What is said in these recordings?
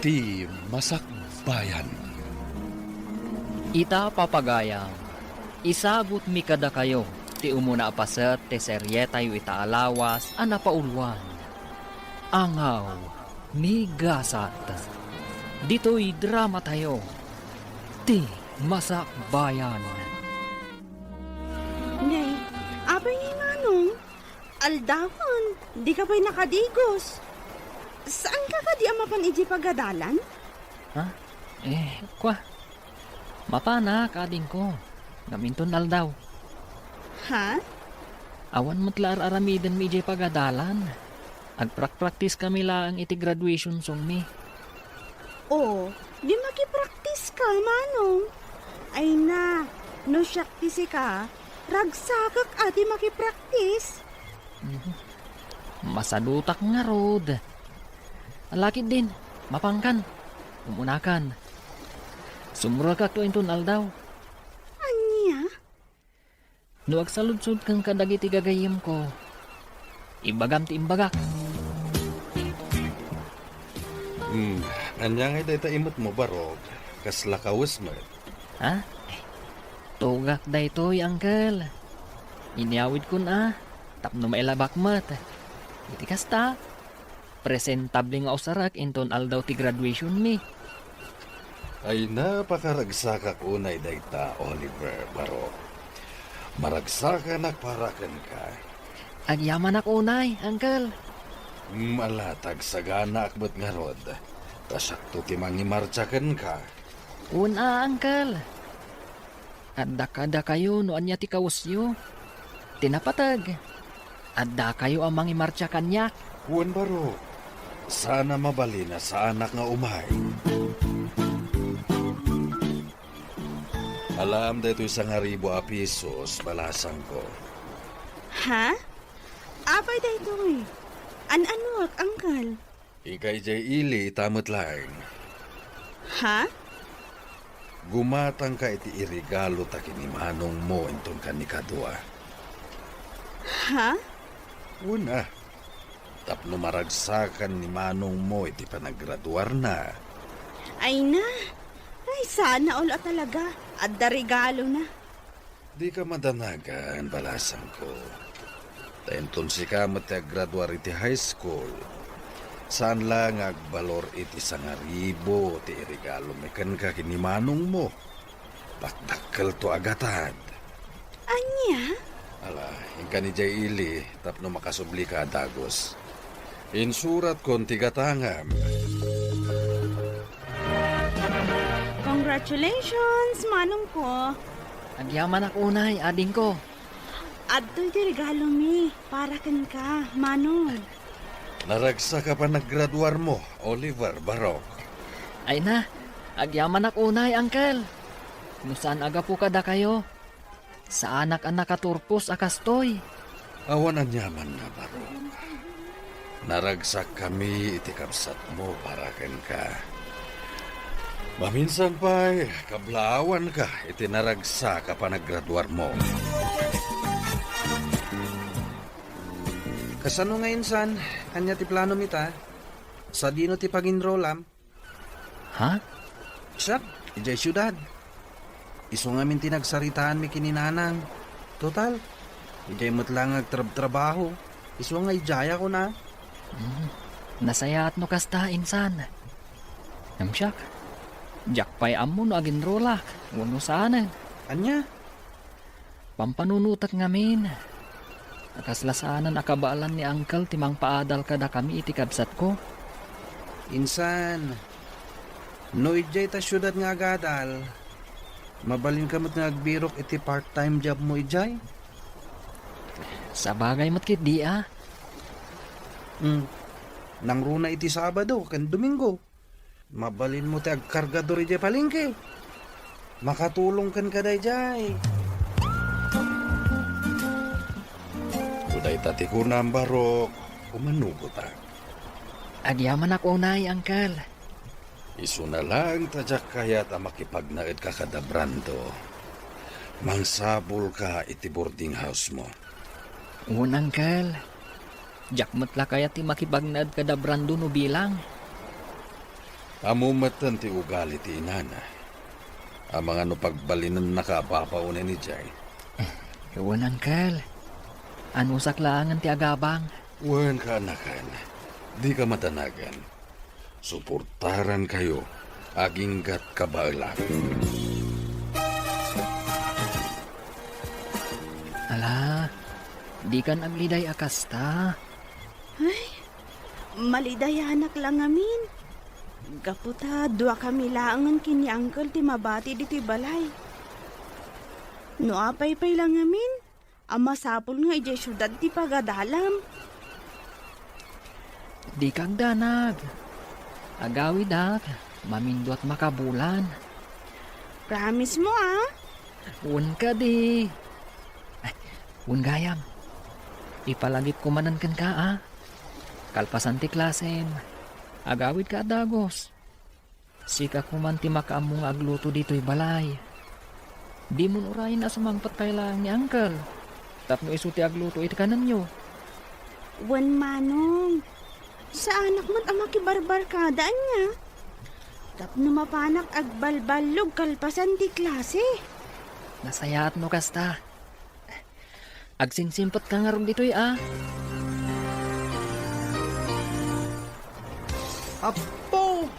ti Masakbayan. Ita papagayam, isabot mi kada kayo, ti umuna apaset, ti serye tayo itaalawas, anapaulwan. Angaw, ni gasat. Dito'y drama tayo, ti Masakbayan. Nay, abay ni Manong, aldawan, di ka ba'y nakadigos? Saan ka ka di amapan iji pagadalan? Ha? Kwa. Mapana, kading ko. Naminton aldaw. Ha? Awan mo't lar aramiden mi jay pagadalan. Agprak-praktis kami lang iti graduation song mi. Oo, di makipraktis ka, Manong. Ay na, no syaktisi ka, ragsakak ati makipraktis. Masadutak nga rod. Alakid din, mapangkan, umunakan. Sumura ka to inton aldaw. Anya? No agsaludsud kang kadagiti gagayim ko. Imbagam ti imbagak. Anya nga day imot mo barog, kasla kawis mo. Ha? Tugak day to'y, uncle. Iniawid ko na, tapno mailabak mat. Iti kasta, presentable nga usarak inton aldaw ti graduation mi. Ay napakaragsak unay dayta, Oliver Barok. Maragsaka nakparakan ka. Agyaman ako unay, uncle. Malatag sagana akbat nga rod. Tasakto ti mangimartsakan ka. Una, uncle. Adda kayo no anya ti kawusyo. Tinapatag. Adda kayo ang mangimartsa kanya. Juan Barok, sana mabali na sa anak nga umay. Alam dito isang haribo a pisos, balasang ko. Ha? Abay da ito eh. An-ano ak, angkal? Ikay jay ili, tamot lang. Ha? Gumatang ka iti irigalo ta kinimanong mo inton ka ni kadua. Ha? Una, tapno maragsakan ni manong mo iti panagraduar na. Ay na. Ay, sana ulo talaga. Adda regalo na. Di ka madanagan, balasang ko. Tainton si ka graduar iti high school. Saan lang agbalor iti sangaribo ti irigalo mekan ka kinimanong mo. Bakdakkel to agatad. Anya? Ala, ingka ni Jay Ili, tapno makasubli ka dagos. Insurat kon tigatangam. Congratulations, Manong ko. Agyaman ako unay, ading ko. Adto'y ti regalo mi. Para kan ka, Manong. Naragsa ka pa naggraduar mo, Oliver Barok. Ay na, agyaman ako unay, uncle. No saan aga po kada kayo? Sa anak-anak katurpos akastoy. Awan ang yaman na, Barok. Naragsak kami iti kapsat mo para ken ka. Maminsan pa'y kablawan ka iti naragsa ka pa naggraduar mo. Kasano nga insan, kanya ti plano mita? Sa dino ti pag-enrollam? Ha? Siya, ijay syudad. Iso nga min tinagsaritaan mi kininanang. Total, ijay mo't lang agtrabaho. Iso nga ijaya ko na. Nasaya at no kasta, insan. Namsyak. Jakpay amo no agin rolak. Wano saanan. Anya? Pampanunutak ngamin. Nakaslasanan akabaalan ni uncle timang paadal kada kami iti kabsat ko. Insan, no ijay ta syudad nga agadal. Mabalin ka mo't nga agbirok iti part-time job mo ijay? Sa bagay mo't kit di ah. Nang runa iti Sabado, kan Domingo. Mabalin mo ti agkargador ijay palingke. Makatulong kan kaday jay. Uday tati ko na, Barok. Umanugot ta. Agyaman ako unay, uncle. Isu na lang tadyak kayat ang makipagnaid ka kada brando. Mangsabol ka iti boarding house mo. Unang uncle. Jakmat la kaya ti makibagnad kada brando no bilang. Amumatan ti ugali ti inana. Ang mga no pagbalinan nakapapaunin ni Jay. Ewan, Uncle. Ano saklangan ti agabang? Wan ka anakan. Di ka matanagan. Suportaran kayo. Aging gat kabailan. Ala, di kan agliday akasta. Malidayanak lang amin. Gaputa, dua kami laangan kini Uncle ti mabati diti balay. No apay-pay lang amin. Ama sapol nga ijay syudad ti pagadalam. Di kag danag. Agawi dak, mamindot makabulan. Promise mo ah. Un ka di. Ay, un gayam. Ipalagip kumanan kan ka ah. Kalpasan ti klasem. Agawid ka adagos. Sika kuman ti makaamong agluto dito'y balay. Di mo urayin na sumangpat kailang ni Uncle. Tapno iso ti agluto iti kanan nyo. Wan manong. Sa anak mo't ang makibarbar kadaan niya. Tapno mapanak agbalbalog kalpasan ti klase. Nasayaat no kasta. Agsingsimpot ka nga ron dito'y ah. Apo!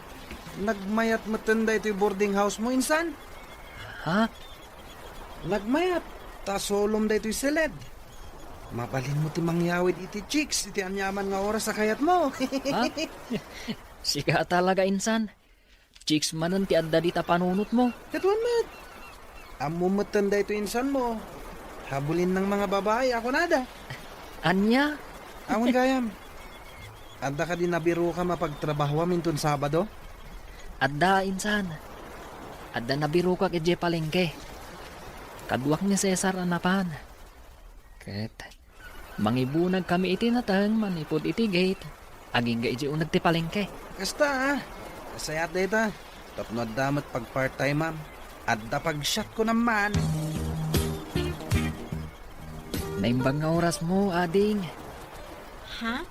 Nagmayat matanda ito yung boarding house mo, insan? Ha? Nagmayat. Tasolom da ito yung silid. Mabalin mo ti mangyawid iti chicks, iti anyaman nga oras sa kayat mo. Ha? Sika talaga insan. Chicks manan ti adda di ta panunot mo. Katuan mat. Amo matanda ito insan mo. Habulin ng mga babae, ako nada. Anya? Awan gayam. Anda ka din nabiro ka mapagtrabaho minton Sabado? Adda insan. Adda nabiro ka kay palengke. Kaduak ni Cesar anapan. Ket mangibunag kami iti natang manipod iti gate. Aging ga iti unag ti palengke. Kasta ah. Kasayat data. Tapno damat pag part-time ma'am. Adda pag shot ko naman. Naimbang nga oras mo, ading. Ha?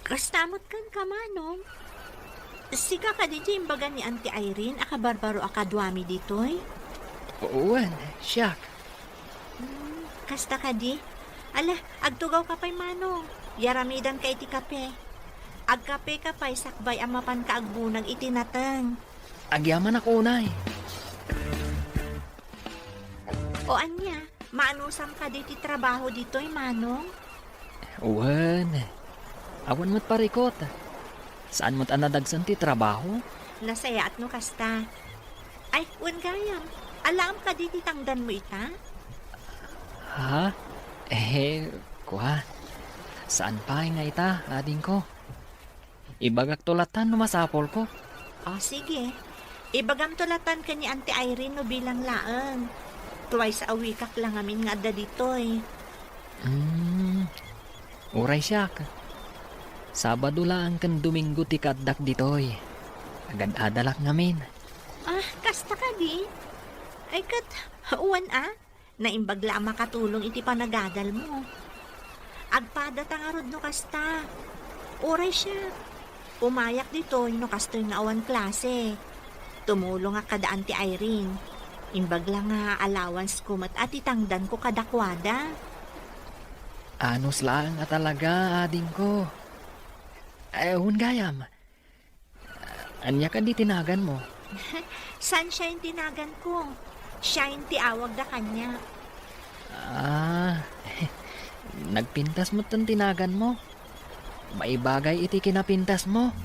Kastamot kan kamanong. Sika ka di imbaga ni Auntie Irene akabarbaro akadwami ditoy. Uwan, siyak. Kasta ka di? Ala, agtugaw ka pa'y manong. Yaramidan ka iti kape. Agkape ka pa'y sakbay amapan ka agbunag iti natang. Agyaman ako unay. O anya, maanusam ka di ti trabaho ditoy manong? Uwan. Awan mo't parikot. Saan mo't anadagsan ti trabaho? Nasaya at no kasta. Ay, gayam. Alam ka di ti tangdan mo ita? Ha? Kuha. Saan pa nga ita, ading ko? Ibagak tulatan no masapol ko. O sige. Ibagam tulatan ka ni Auntie Irene no bilang laang. Twice a week kak lang amin nga adda ditoy. Uray siyak. Sabado lang kan Domingo ti kaddak ditoy. Agad adalak ngamin. Ah, kasta ka di? Ay kat, uwan naimbag la makatulong iti panagadal mo. Agpada tangarod no kasta. Uray siya. Umayak dito no kastoy nga awan klase. Tumulong nga kada Auntie Irene. Imbag lang nga allowance ko mat atitangdan ko kadakwada. Anos lang nga talaga, ading ko. Gayam. Anya ka di tinagan mo? Sunshine tinagan ko. Shine ti awag da kanya. Nagpintas mo tan tinagan mo. Maibagay iti kinapintas mo.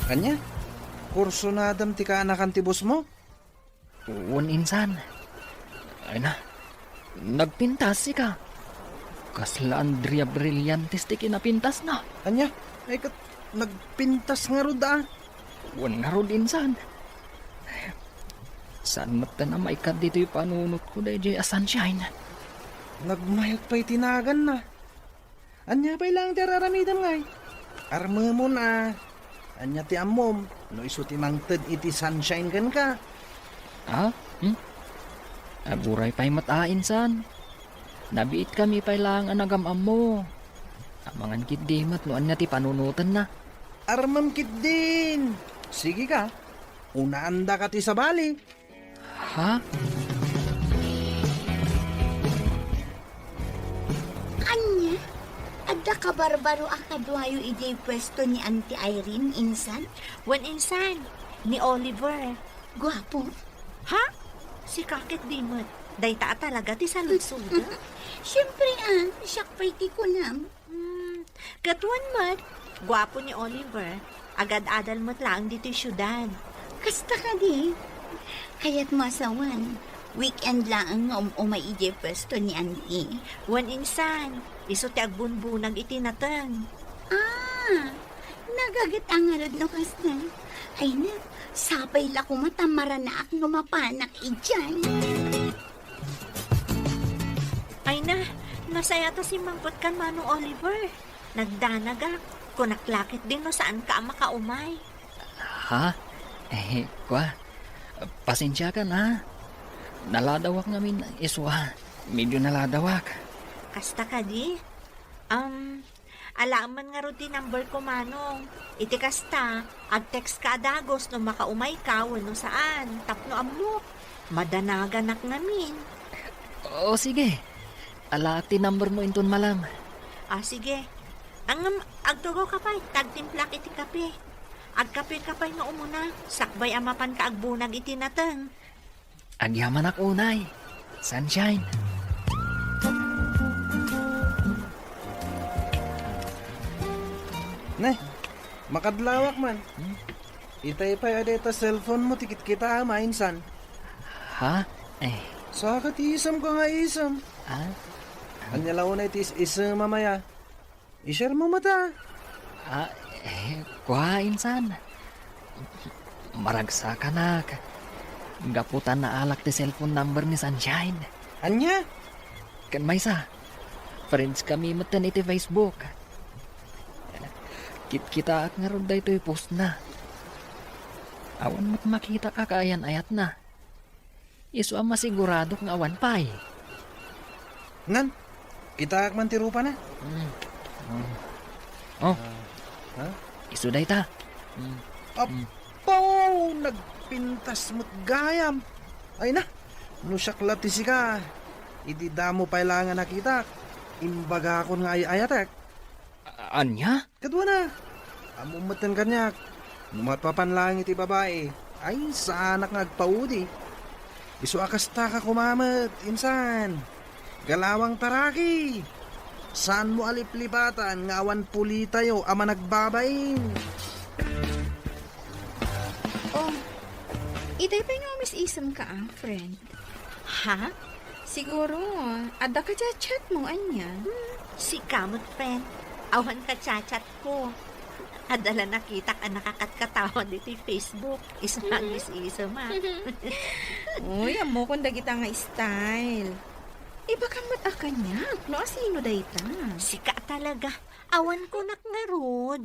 Kanya? Kurso na adam ti kaanakan ti boss mo? Uwan insan. Ay na, nagpintas ka. Kasla Andrea Brillantes ti kinapintas na. Kanya? Ay kat nagpintas nga rod ah. Uwan nga rod insan. Saan mata na maikad dito yung panunot ko dahil jay sunshine. Nagmayag pa'y tinagan na. Anya pa'y lang ti raramidan ngay. Arma mo na. Anya ti amom. No iso ti mangted iti sunshine kan ka. Ha? Aburay pa'y matain san. Nabiit kami pa lang ang nagamam mo. Amangan kit dimat noan nga ti panunutan na. Armam kit din. Sige ka. Unaanda ka ti sa bali. Ha? Anya? Adda ka barbaro akadwayo ijay pwesto ni Auntie Irene, insan? Wan insan, ni Oliver. Gwapo. Ha? Si Kakit Dimot. Dayta talaga ti salud-suda. Siyempre siyakpay ti kunam. Katuan mat, gwapo ni Oliver. Agad-adal mo't lang dito syudad. Kasta ka di. Kaya't masawan. Weekend lang ang umay ijay pwesto ni Auntie. Wan insan, iso ti agbunbunag iti natang. Nagagat ang arad no kasta. Ay na, sapay la kumatamara na ak numapanak ijay. Ay na, nasaya ta si Mangkot kan Manong Oliver. Nagdanaga, kunaklakit din no saan ka makaumay. Ha? Kwa. Pasensya ka na. Naladawak namin iswa. Medyo naladawak. Kasta ka di? Alaman nga ro ti number ko, Manong. Iti kasta, ag-text ka adagos no makaumay ka no saan. Tapno amno. Madanaga namin. O sige. Ala ti number mo inton malam. Sige. Ang agtugo ka pa, tagtimplak iti kape. Agkape ka pa nga umuna. Sakbay amapan ka agbunag iti natang. Agyaman ak unay. Sunshine. Makadlawak man. Itay pa yun cellphone mo, tikit kita mainsan. Ha? Saka ti isam ka nga isam. Ha? Anyalaw na itis isam mamaya. I-share mo mata. Kwa insan. Maragsa ka na. Gaputan na alak ti cellphone number ni Sunshine. Anya? Kan may sa. Friends kami matan iti Facebook. Kita at nga ron da ito'y post na. Awan mo't makita ka kaayan ayat na. Iso ang masigurado ng awan pa eh. Nan, kita man tirupa na. Iso da ita. Apaw, nagpintas mo't gayam. Ay na, nusyaklat ti sika. Idi damo pailangan nakita. Imbaga ako nga ayatek. Anya? Kadwa na. Amumatan kanyak. Numatpapan lang iti babae. Ay, sa anak nga agpaudi. Isu akasta ka kumamat, insan. Galawang taraki. Saan mo aliplipatan nga awan puli tayo ama nagbabain. Oh, itay pa nga Miss Isam ka friend. Ha? Siguro, ada ka chat mo, anya. Si Kamot, friend. Awan ka chat ko. Adala nakita ka nakakatkatawan dito yung Facebook. Isa ma. Uy, amo kung dagita nga style. Iba ka mataka niya. No, sino dayta? Sika talaga. Awan ko nakngarod.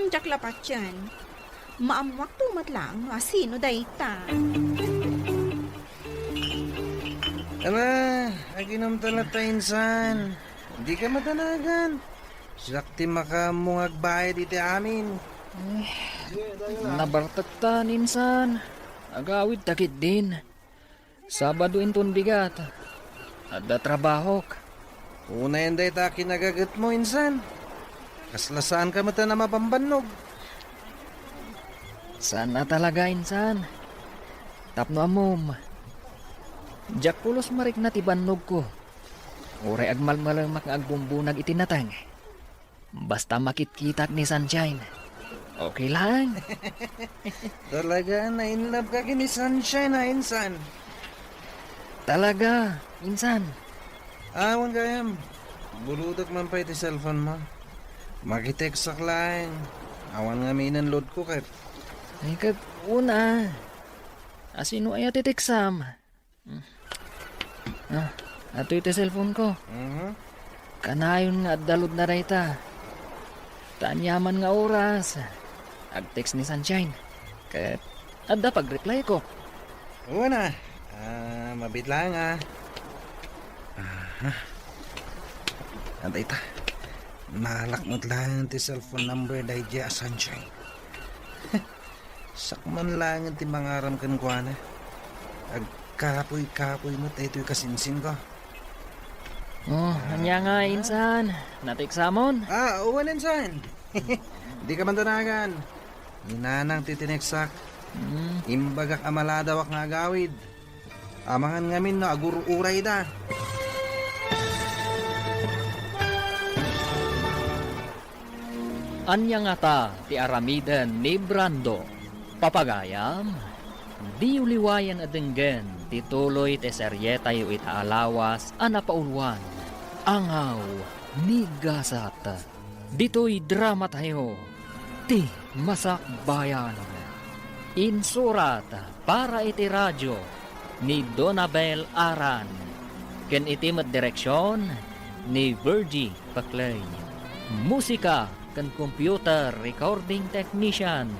Jaklapat yan. Maamwak tumat lang. No, sino dayta? Ama, aginom talata insan. Hindi ka matanagan. Sakti makamungag bayad iti amin. Nabartagtan insan. Agawid takit din. Sabado inton bigat. Ada trabaho. Una yan day ta kinagagat mo insan. Kaslasaan ka mata na mapambanog. Sana talaga insan. Tapno amom. Jak pulos marik na tibannog ko. Uray agmalmalamak nga agbumbunag itinatang. Basta makitkitak ni Sunshine. Okay lang. Talaga na in love ka kini Sunshine na insan. Talaga, insan. Awan kayam. Bulutak man pa iti cellphone mo. Makitext sak lang. Awan nga may load ko kahit. Ay kat una. Asino ay atiteksam. Ato iti cellphone ko. Kanayon nga dalod na rayta. Tanyaman nga oras. Ag-text ni Sunshine. Kaya adda pag-reply ko. Una. Mabit lang Antay ta. Nalakmot lang ti cellphone number dahil dya Sunshine. Sakman lang ti mangaram kan kwa na. Agkapoy-kapoy mo ito'y kasinsin ko. Oh, anya nga insan. Natiksamon. Uwan insan. Di ka man tanagan. Ninanang titineksak. Imbagak amaladawak nga gawid. Amangan ngamin no agur-uray da. Anya nga ta ti aramidan ni Brando. Papagayam, di uliwayan adenggen ti tuloy ti seryeta yu itaalawas anapaulwan. Angaw ni Gasat. Dito'y drama tayo. Ti Masakbayan. Insurat para iti radyo ni Donabel Aran. Ken iti direksyon ni Virgie Paclay. Musika ken computer recording technician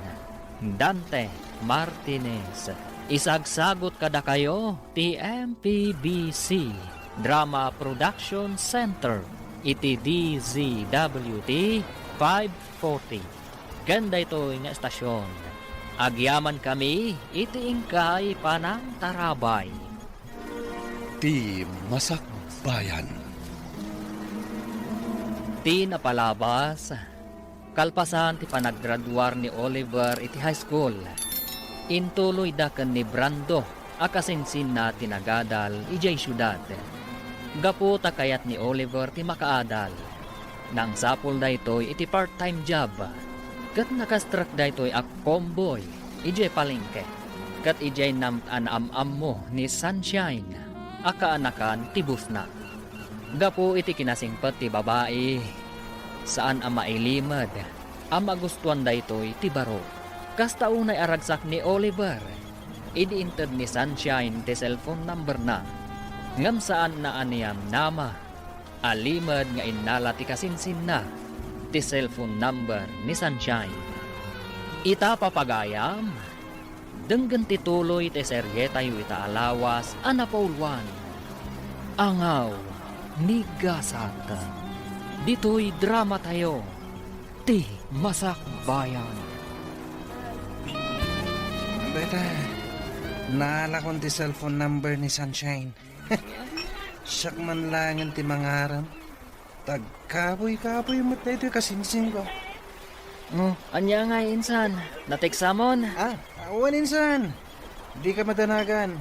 Dante Martinez. Isagsagot kada kayo ti MPBC Drama Production Center iti DZWT 540. Ganda ito nga estasyon. Agyaman kami iti ingkay panang tarabay. Ti Masakbayan. Ti napalabas, kalpasan ti panaggraduar ni Oliver iti high school. Intuloy daken ni Brando, akasinsin na tinagadal ijay syudad. Gapu ta kayat ni Oliver ti makaadal. Nang sapol da ito'y iti part-time job. Kat nakastruck da ito'y ak comboy, ijay palengke. Kat ijay nam-an-am-am mo ni Sunshine, akaanakan ti busna. Gapu iti kinasingpet ti babae, saan ang mailimad, ang magustuhan da ito'y ti baro. Kasta unay aragsak ni Oliver, idi-inted ni Sunshine ti cellphone number na. Ngam saan na aniyam nama, alimad nga inala ti kasinsin na, ti cellphone number ni Sunshine. Ita papagayam, denggan ti tuloy ti seryeta yu itaalawas anapaulwan. Angaw ni Gasat. Dito'y drama tayo, ti Masakbayan. Beta, naalakon ti cellphone number ni Sunshine. Siyak man langan ti mangaram. Tagkapoy-kapoy mo tayo ito'y kasinsin ko. Oh, anya nga insan, natiksamon. Awan insan. Di ka madanagan.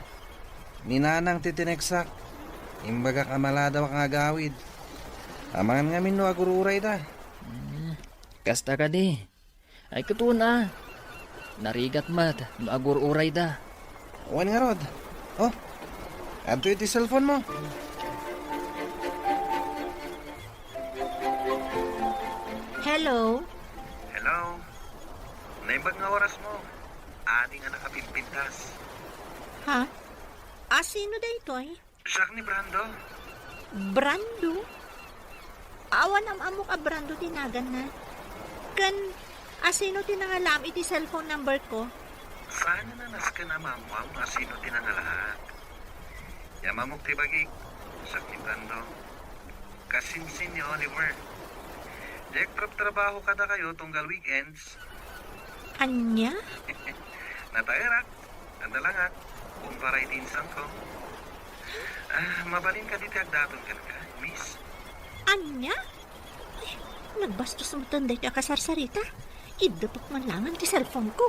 Ninanang titineksak. Imbaga kamaladaw nga gawid. Amangan ngamin no agururay da. Kasta ka di. Ay katuna. Narigat mat, no agur-uray da. Awan nga rod. Oh, adto iti cellphone mo. Hello? Hello. Naimbag nga oras mo. Adi nga nakapimpintas. Ha? Sino da ito eh? Siyak ni Brando. Brando? Awan am amo ka Brando tinagan na. Kan, sino tinangalam iti cellphone number ko? Saan na nas ka na mamuang asino tinangalahat? Yamamok tibagik. Siyak ni Brando. Kasinsin ni Oliver. Dek trabaho kada kayo tunggal weekends. Anya? Natairak. Andalangak. Kumpara itinsan ko. Mabalin ka dito agdaton ka miss. Anya? Ay, nagbastos mo tanday ka kasarsarita. Idapak man langan ti cellphone ko.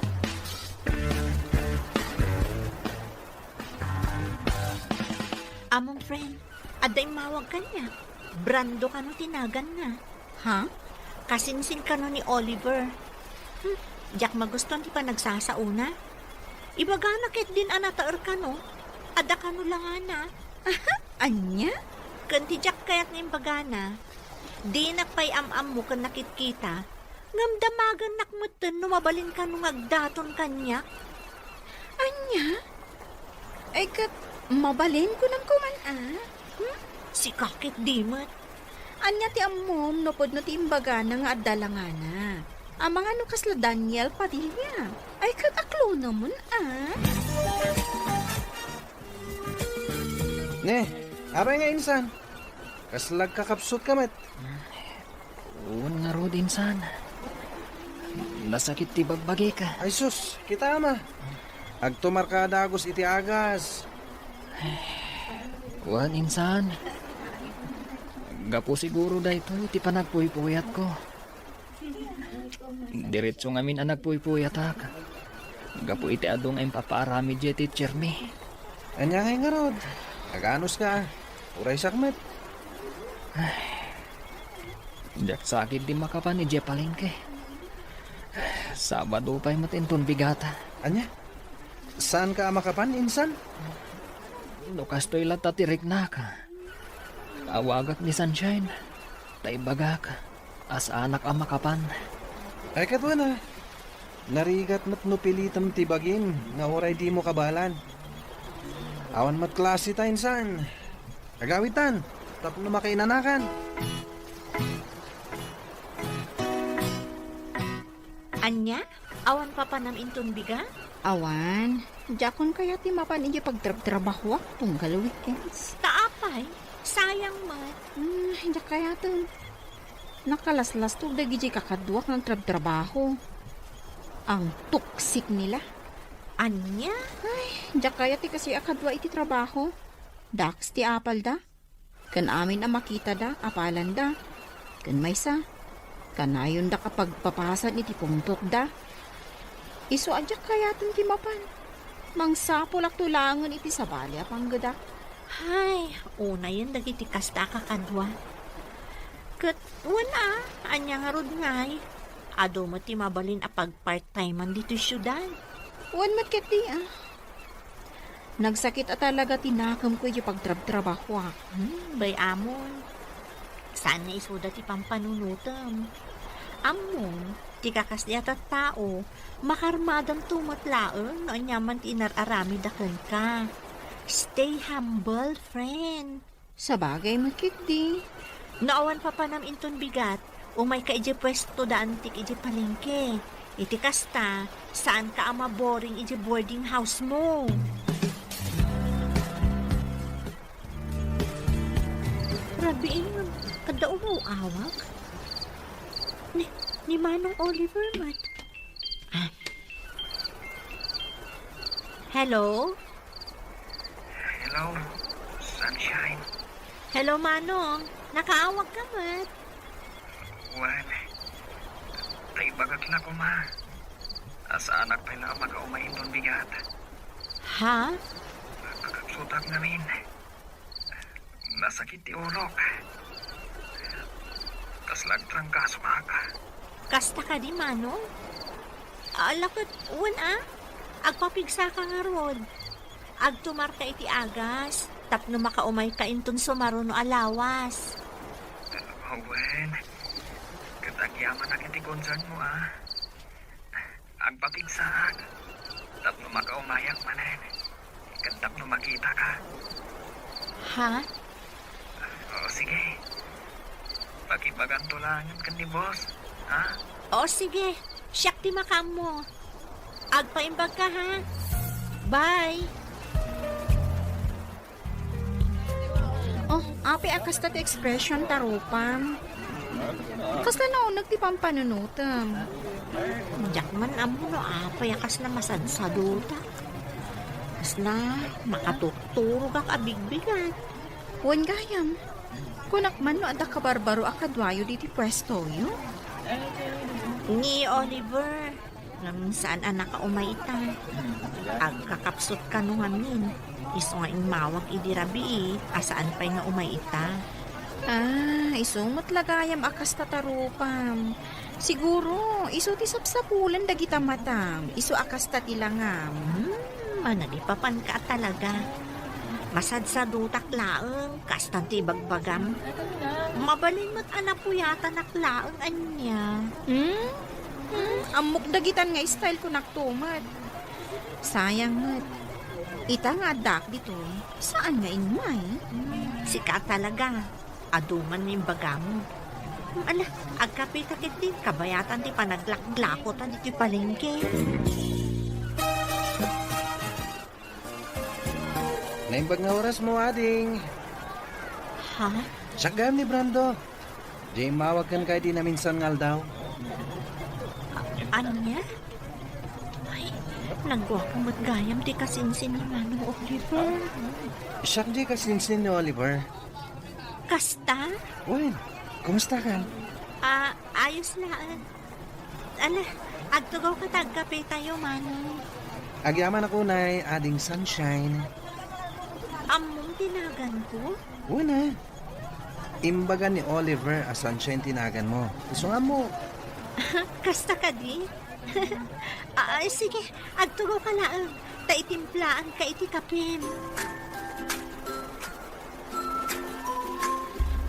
Among friend, aday mawag ka niya. Brando ka no tinagan na. Ha? Kasinsin ka no ni Oliver. Diyak magustuhan ti pa nagsasauna. Ibagana ket din anataer ka no. Ada ka no lang ana. Anya? Kanti Jack kaya't ng bagana, di nakpay am-am mo kan nakitkita, ngamdamagan nakmutan numabalin ka nung agdaton kanya. Anya? Ay kat, mabalin ko nang kuman Si kakit di mat. Anya ti ammom no pod no ti imbaga na nga addalangana. Ang mga no kasla Daniel Padilla. Ay kat aklo naman Ne, aray nga insan. Kaslag kakapsot ka met. Uwan nga rod insan. Nasakit ti bagbagi ka. Ay sus, kita ama. Agtumar ka dagos iti agas. Uwan insan. Gapo siguro da ito iti panagpuy-puyat ko. Diretso ngamin ang nagpuy-puyat ak. Gapo iti adong ang papaarami di teacher mi. Anya kay nga rod. Aganos ka. Uray sakmet. Diyak sakit di makapan ni Jepalengke. Sabado pa'y matinton bigata. Anya? Saan ka makapan, insan? Lukas to'y latatirik na ka. Awagak ni Sunshine. Taibagak. As anak ang makapan. Ay katwa na. Narigat mat no pilitam tibagin nga oray di mo kabalan. Awan mat klase ta, insan. Agawitan. Tapno makainanakan. Anya? Awan pa panam inton biga? Awan, jakon kaya ti mapan inyo pagtrabaho tunggal weekends. Taapay. Sayang mat. Hindi kaya to. Nakalaslas to dagiji kakadwak ng trabaho. Ang tuksik nila. Anya? Hindi kaya ti kasi akadwa iti trabaho. Dax ti apal da. Kan amin ang makita da, apalan da. Kan maysa. Kanayon da kapag papasan iti puntok da. Iso adya kaya tong timapan. Mangsapol ak tulangan iti sabali apang gada. Hay, una yan dagiti kasta kakadwa. Kat, wala. Anya nga rod ngay. Ado mo ti mabalin apag part-time dito syudad. Wan matketi Nagsakit at talaga tinakam ko yung pagtrabaho ak. Bay amon. Saan nga isuda ti pampanunutam? Amon, ti kakasdiat at tao, makarmadam tumatlaon no anyaman ti inararami daken ka. Stay humble, friend. Sa bagay matketi. Naawan pa panam inton bigat, umay ka iji pwesto da antik iji palengke. Iti kasta, saan ka ama boring iji boarding house mo? Rabiin nga, kada umawawak. Ni Manong Oliver, mat. Hello? Hello, Sunshine. Hello, Manong. Nakaawag ka, mat. Wan. Taibagak na ko, ma. Asa anak pa na makaumain doon bigat. Ha? Kakapsutak namin. Nasakit ti urok. Kaslag trangkaso ka. Kasta ka di, Manong? Lakot, agpapigsa ka nga rod. Agtumar ka iti agas. Tapno makaumay ka inton sumaro no alawas. Wan. Katagyaman na kiti concern mo, Agpapigsaak. Tapno makaumayak manan. Katapno makita ka. Ha? O sige. Pakipagantulangan ka ni boss. Ha? O sige, siyak ti makam mo. Agpaimbag ka ha. Bye! Oh, api akas ta ti expression tarupam. Kasla na unag ti pampanunutam. Jakman amo no payakas na masadsaduta. Kas na makatukturo ka kabigbigan. Wan gayam. Kunak man no ada kabarbaro akadwayo diti pwesto yo. Ni Oliver, ngam saan anak ka umaita. Agkakapsot ka nung amin. Iso nga mawag idirabi asaan pa'y nga umaita. Isumot lagayam akas tatarupam. Siguro, iso ti sapsapulan dagita matam. Iso akas tatilangam. Manalipapan ka talaga. Masadsadutak laeng, kastan ti bagbagam. Mabalin mo't anapuyatan naklaeng anya. Amok dagitan nga style ko naktumat. Sayang ngat. Ita nga dak dito. Saan nga ingmay? Sika talaga. Aduman ni bagam. Ala, agkapitakit din kabayatan ti panaglaklakotan ti palengke. Naimbag nga oras mo, ading. Ha? Sagam ni Brando. Di mawag kan kay di na minsan ngal daw. Anya? Ay, nagwapo matgayam di kasinsin ni Manong Oliver. Siya di kasinsin ni Oliver. Kasta? Wen, kumusta ka? Ayos laan. Ala, agtugaw ka tagkape tayo, Manong. Agyaman ako na ading sunshine. Among tinagan ko? Una, imbagan ni Oliver a sunshine tinagan mo. Gusto nga mo. Kasta ka di? Ay, sige, agtugaw ka laan. Taitimplaan ka iti kapim.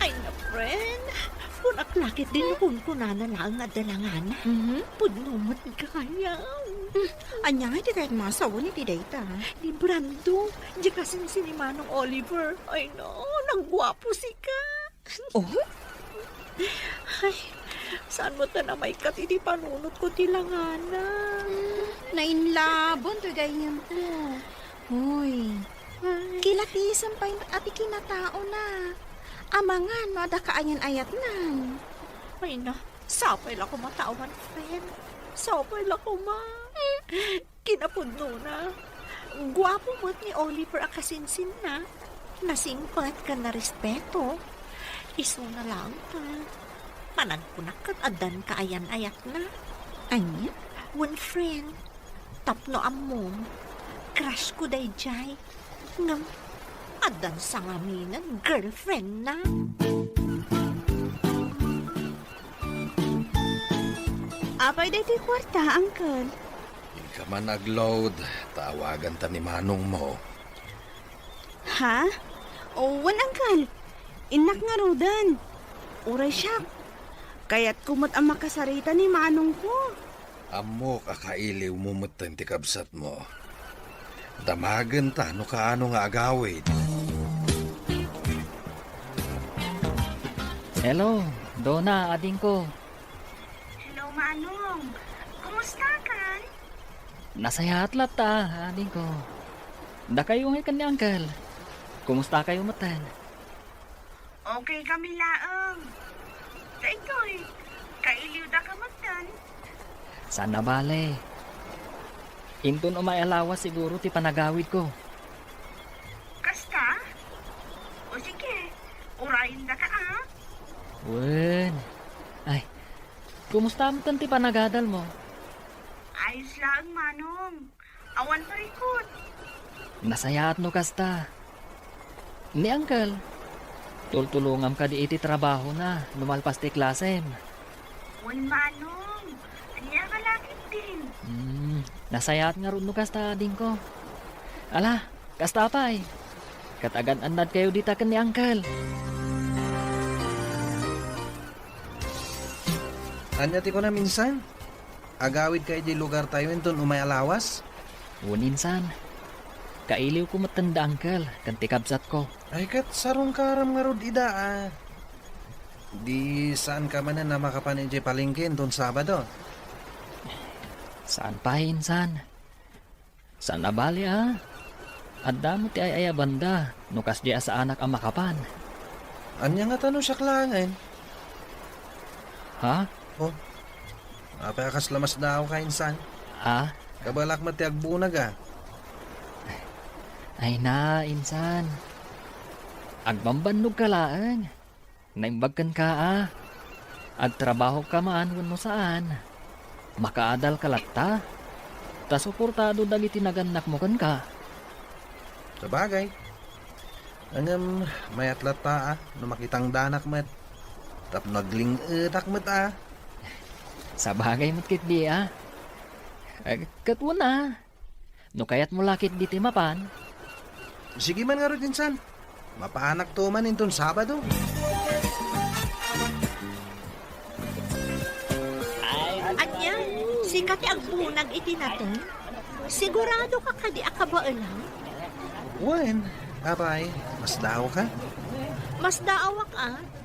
Ay na, friend. Punaklakit din kung kunana lang nga dalangan. Pudnumot ka kaya. Anya, di kahit masawa ni ti dayta. Ni Brando, di kasing si ni Manong Oliver. Ay no, nagwapo si ka. Oh? Ay, saan mo ta na may katiti panunot ko tilangana? Nainlabon to gayam ko. Hoy, kilatisan pa yung ati kinatao na. Amangan, no, ada kaayan ayat nan. Ay na, sapay lang ko matawan, friend. Sapay lang ko ma. Kinapudno na. Gwapo mo't ni Oliver akasinsin na. Nasingpat ka na respeto. Iso na lang ta. Managpunak kat adan kaayan-ayat na. Anya? One friend, tapno amom. Crush ko day jay. Ngam, adan sa ngaminan, girlfriend na. Apay dito kwarta, Uncle. Hindi ka man nag-load, tawagan ta ni Manong mo. Ha? Wan, Uncle. Inak nga rodan. Uray siya. Kaya't kumot ang makasarita ni Manong ko. Amo kakailiw mo mutan ti kabsat mo. Damagan ta no kaano nga agawid. Hello, Donna, ading ko. Hello, Manong. Kumusta ka? Nasaya atlat ta, ading ko. Da kayo ngayon ni Uncle. Kumusta kayo matan? Okay kami laang. Sa ito'y, kailiw da ka matan. Sana bale. Intun umayalawas siguro ti panagawid ko. Kasta? O sige, urayin da ka Wen. Ay, kumusta mo ti panagadal mo? Ayos lang, Manong. Awan pa rikot. Nasayaat no kasta. Ni Uncle, tultulungam ka di iti trabaho na, lumalpas ti klasem. Wan, Manong. Anya ka lakit din. Nasayaat nga ron no kasta din ko. Ala, kasta pa eh. Katagan andad kayo dita ken ni Uncle. Anya ti ko na minsan. Agawid kay di lugar tayo inton umay alawas. Uninsan. Kailiw ko matanda Uncle, kan ti kabsat ko. Ay kat sarong karam nga rod ida Di saan ka man na makapanin di palengke inton Sabado. Saan pa insan? Saan nabali Adda mo ti ay banda, nukas di sa anak ang makapan. Anya nga tanong siya klangan. Ha? Oh, apakas lamas daw ka insan. Kabalak mati agbunag Ay na, insan. Agbambannog ka laan. Naimbagkan ka Agtrabaho ka man mo saan. Makaadal ka latta. Ta suportado dagiti naganak mo kan ka. Sa bagay. Angam may atlata no makitang danak mat. Tap nagling takmat Sa bagay mo't kit di Katwa na. No kayat mo lakit di timapan. Sige man nga rin insan. Mapaanak to man inton Sabado. Anya, si kati agbunag iti natin. Sigurado ka kadi akabaalang? Wen, abay, mas daw ka. Mas daawak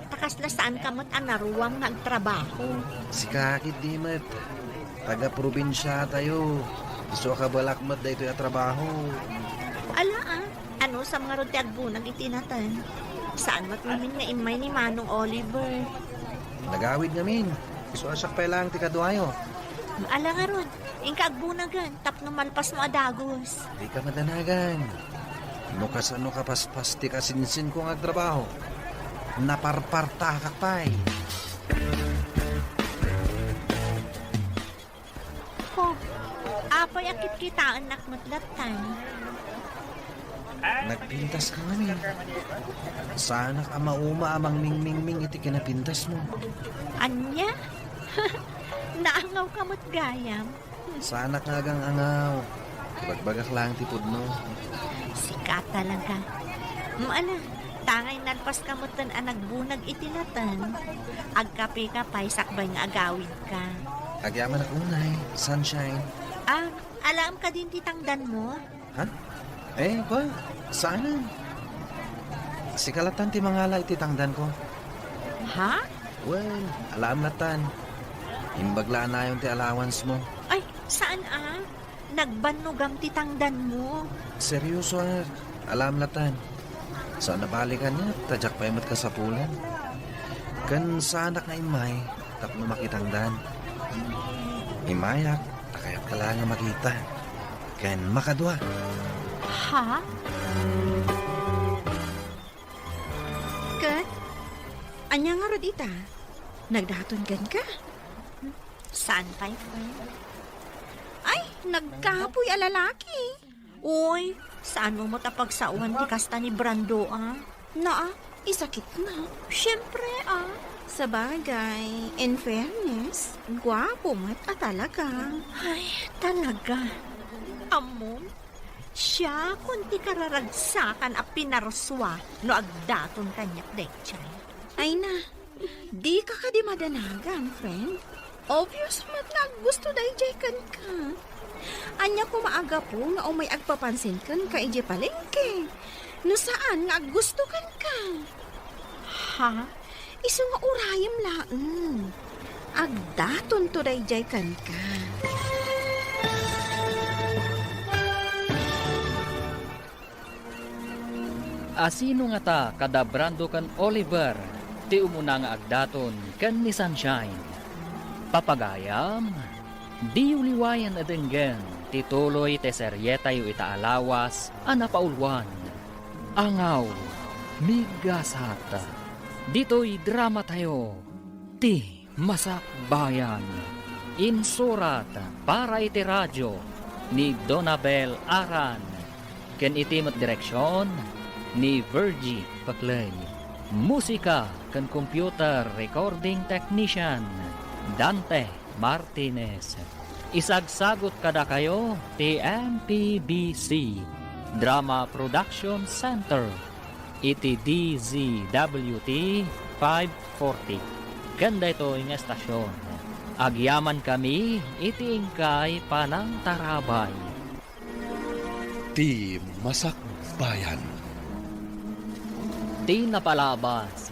takas na saan ka mat anaruwang nagtrabaho. Si kakit di mat. Taga-probinsya tayo. Gusto ka balak mat da ito yung trabaho. Ala ano sa mga rod ti agbunag iti natin? Saan matumin nga imay ni Manong Oliver? Nagawid ngamin. Iso asak pa lang ti kadwayo. Ala nga ron, ingka agbunagan, tapno malpas mo adagos. Di ka madanagan. No kasano ka paspas ti kasinsin ko nga trabaho. Naparparta ka pa'y. Ko, apay akit kita anak matlatan. Nagpintas ka ngamin. Sana ka mauma amang ming iti kinapintas mo. Anya? Naangaw ka mo't gayam. Sana ka agang angaw. Bagbagak lang tipod no. Sikat talaga. Maana, tangay nalpas ka mo't tan nagbunag itinatan. Agkape ka pa'y sakbay nga agawid ka. Agyaman ako unay. Sunshine. Ah, alam ka din titangdan mo? Ha? Eh, ba? Sana? Si kalatan ti mangala ititangdan ko. Ha? Well, alam latan. Imbaglaan na yung ti allowance mo. Ay, saan ah? Nagbanugam titangdan mo. Seryoso ah. Alam latan. Saan nabalikan niya? Tadyak pa imat kasapulan. Kan sanak na imay, tapno makitangdan. Imayak, takayat ka lang nga makita. Kan makadwa. Ha? Kat, anya nga rod ita? Nagdaton gan ka? Saan pa'y friend? Ay, nagkapoy a lalaki. Uy, saan mo matapagsauhan di kasta ni Brando ah? Naa, isakit na. Siyempre ah. Sa bagay, in fairness, gwapo mat talaga. Ay, talaga. Amom, siya kunti kararagsakan a pinarswa no agdaton kanyak dekchay. Ay na, di ka di madanagan, friend. Obvious mat na gusto da kan ka. Anya ko maaga po nga umay agpapansin kan ka ije palengke. No saan nga gusto kan ka. Ha? Isu nga urayam laeng. Agdaton to dayjay kan ka. Asino nga ta kada Brando kan Oliver, ti umuna nga agdaton kan ni Sunshine. Papagayam, di uliwayan adenggen, tituloy te seryeta yu itaalawas, anapaulwan. Angaw, migasata, dito'y drama tayo, ti masakbayan. Insurat para iti radyo ni Donabel Aran, ken itimat direksyon ni Virgie Paclay. Musika kan computer recording technician Dante Martinez. Isagsagot kada kayo ti MPBC Drama Production Center iti DZWT 540. Ganda ito yung estasyon. Agyaman kami iti ingkay panang tarabay. Ti Masakbayan. Di napalabas.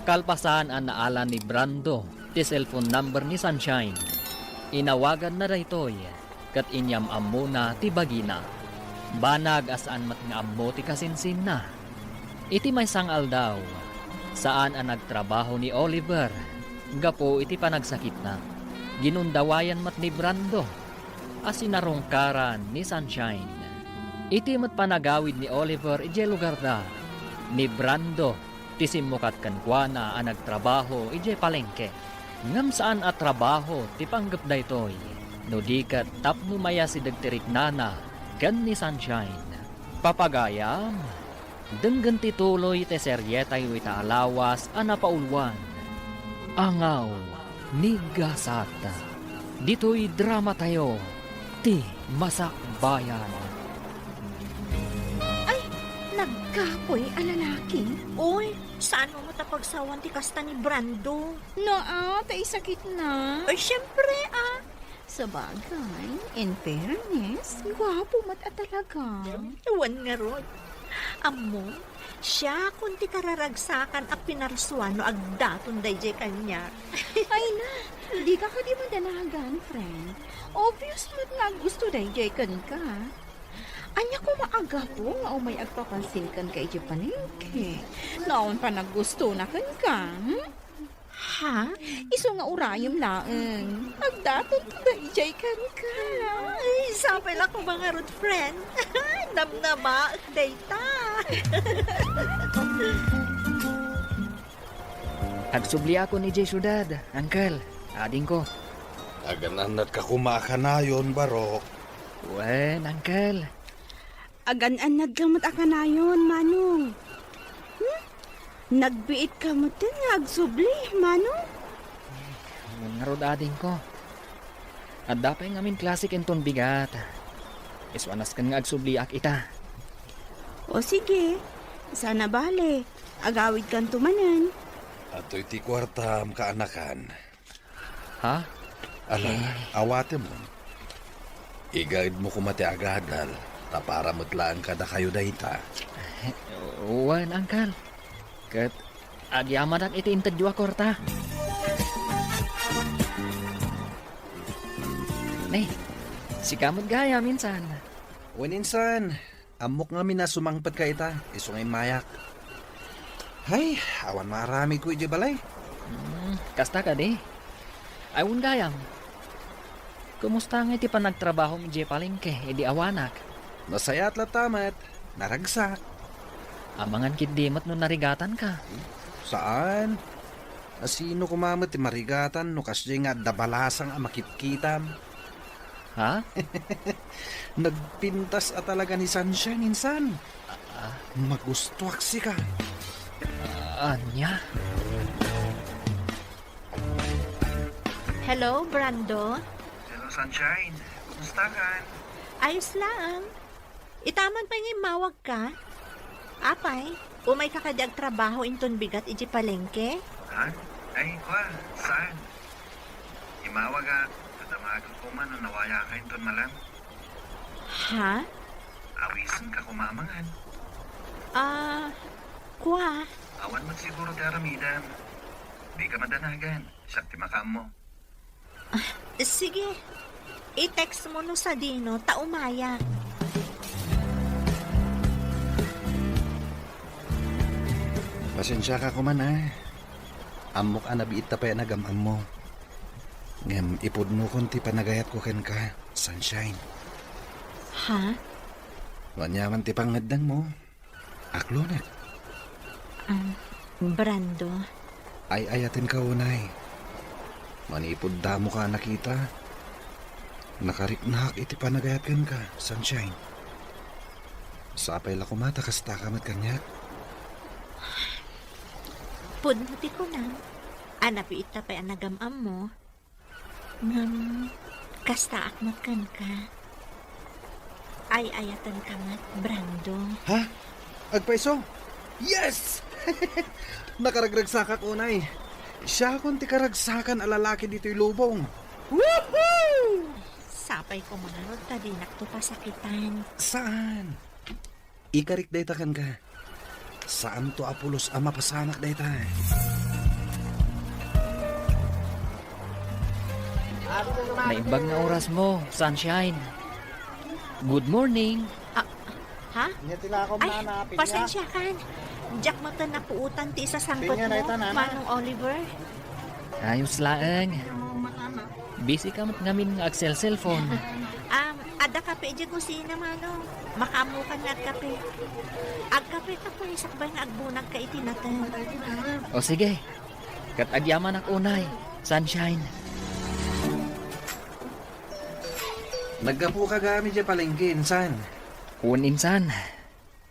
Kalpasan ang naalan ni Brando, ti cellphone number ni Sunshine. Inawagan na daytoy, kat inyam amuna ti bagina. Banag asaan mat nga ammo ti kasinsin na. Iti may sangal daw, saan ang nagtrabaho ni Oliver. Gapo iti panagsakit na. Ginundawayan mat ni Brando, asinarungkaran ni Sunshine. Iti mat panagawid ni Oliver ije lugar da. Ni Brando, tisimukat kankwana ang nagtrabaho ije palengke. Ngam saan at trabaho ti panggap daytoy. No dikat tapno maya si dagtirik nana gan ni Sunshine. Papagayam, denggan tituloy te seryeta yu itaalawas anapaulwan. Angaw, migasata. Dito'y drama tayo, ti masakbayan. Nagkapoy a lalaki. Uy, saan mo matapagsawan ti kasta ni Brando? Naa, taisakit na. Ay, siyempre ah. Sa bagay, in fairness, gwapo mat talaga. Iwan nga ron. Amo, siya kunti kararagsakan a pinarswa no agdaton dayjay kanya. Ay na, di ka di madanagan, friend. Obvious mat nga gusto dayjay kan ka. Anya ko maaga po nga umay agpapansin kan kay iti palengke. Naon pa naggusto na kan ka, hmm? Ha? Iso nga urayom laeng. Agdaton to na ijay kan ka. Ay, sapay lang ko mga road friend. Namnama, data. Agsubli ako ni Jay Syudad, Uncle. Ading ko. Agananat ka kumakanayon, Barok. Wen, Uncle. Agan-anad ka mo't akanayon, Manong. Nagbiit ka mo't din nga agsubli, Manong. Nga rod ading ko. At dapay ngamin klasik enton bigat. Iswanas kan nga agsubliak ita. O sige, sana bale. Agawid kan tumanan. Ato'y ti kwartam kaanakan. Ha? Ala, awate mo. I-guide mo kumati agadal. Tapara mutlaan ka na kayo dahita. Wen, Uncle. Kat agyamadak iti intadyo korta. Nih, si kamot gaya minsan. Waninsan, amok nga mina sumangpat ka ita. Iso ngay mayak. Hay, awan marami ko iti balay. Kasta ka di. Ayun gayam. Kumusta nga iti panagtrabaho mi Jay Palengke, edi awanak. Nasayat la tamat. Naragsak. Amangan kitdimot no narigatan ka. Saan? Asino kumamit ti marigatan no kasya nga dabalasang ang makitkitam. Ha? Nagpintas at talaga ni Sunshine insan. Magustuak si ka. Anya? Hello, Brando? Hello Sunshine, kumusta ka? Ayos lang. Itaman pa nga mawag ka. Apay, umay ka kadag trabaho inton bigat iji palengke? Ha? Ay, kwa, saan? Imawag ka, katamagan ko man o nawaya ka inton malam. Ha? Awisan ka kumamangan. Kwa? Awan mo siguro ti aramidan. Di ka madanagan, sakti makam mo. Sige. I-text mo no sa Dino, taumaya. Pasensya ka kuman ha. Amok anabiit ta pa nagamam mo. Ngem ipod mo kunti panagayat ko ken ka, Sunshine. Ha? Wanyaman ti pangaddan mo. Aklonek. Brando? Ay ayatin ka unay. Manipod damo ka nakita. Nakariknak iti panagayat ken ka, Sunshine. Sapay la kumata kasta kamat kanyak. Pudnuti ko na. Anapi ita pa nagamam mo. Ngam, kasta akmat kan ka. Ay ayatan ka mat, Brando. Ha? Agpaiso? Yes! Nakaragragsak ako, unay. Siya akong ti karagsakan alalaki dito'y lubong. Woohoo! Sapay ko mga rod, tadinak to pasakitan. Saan? Ikarik daytakan ka. Saan to Apulos ama pasanak dayta? Naimbag na oras mo, Sunshine. Good morning. Ha? Ay, pasensya kan. Jack mata na puutan ti isa sangkot mo, Manong Oliver. Ayos laeng. Busy ka mat ngamin nga agsel cellphone. Ada kape dyan ko sina, Manong. Makamukan na kape. Agkape ka po, isakbay na agbunag ka itinatan. O sige, kat agyaman ak unay, Sunshine. Naggapo ka gamit dyan palengke, insan. Insan,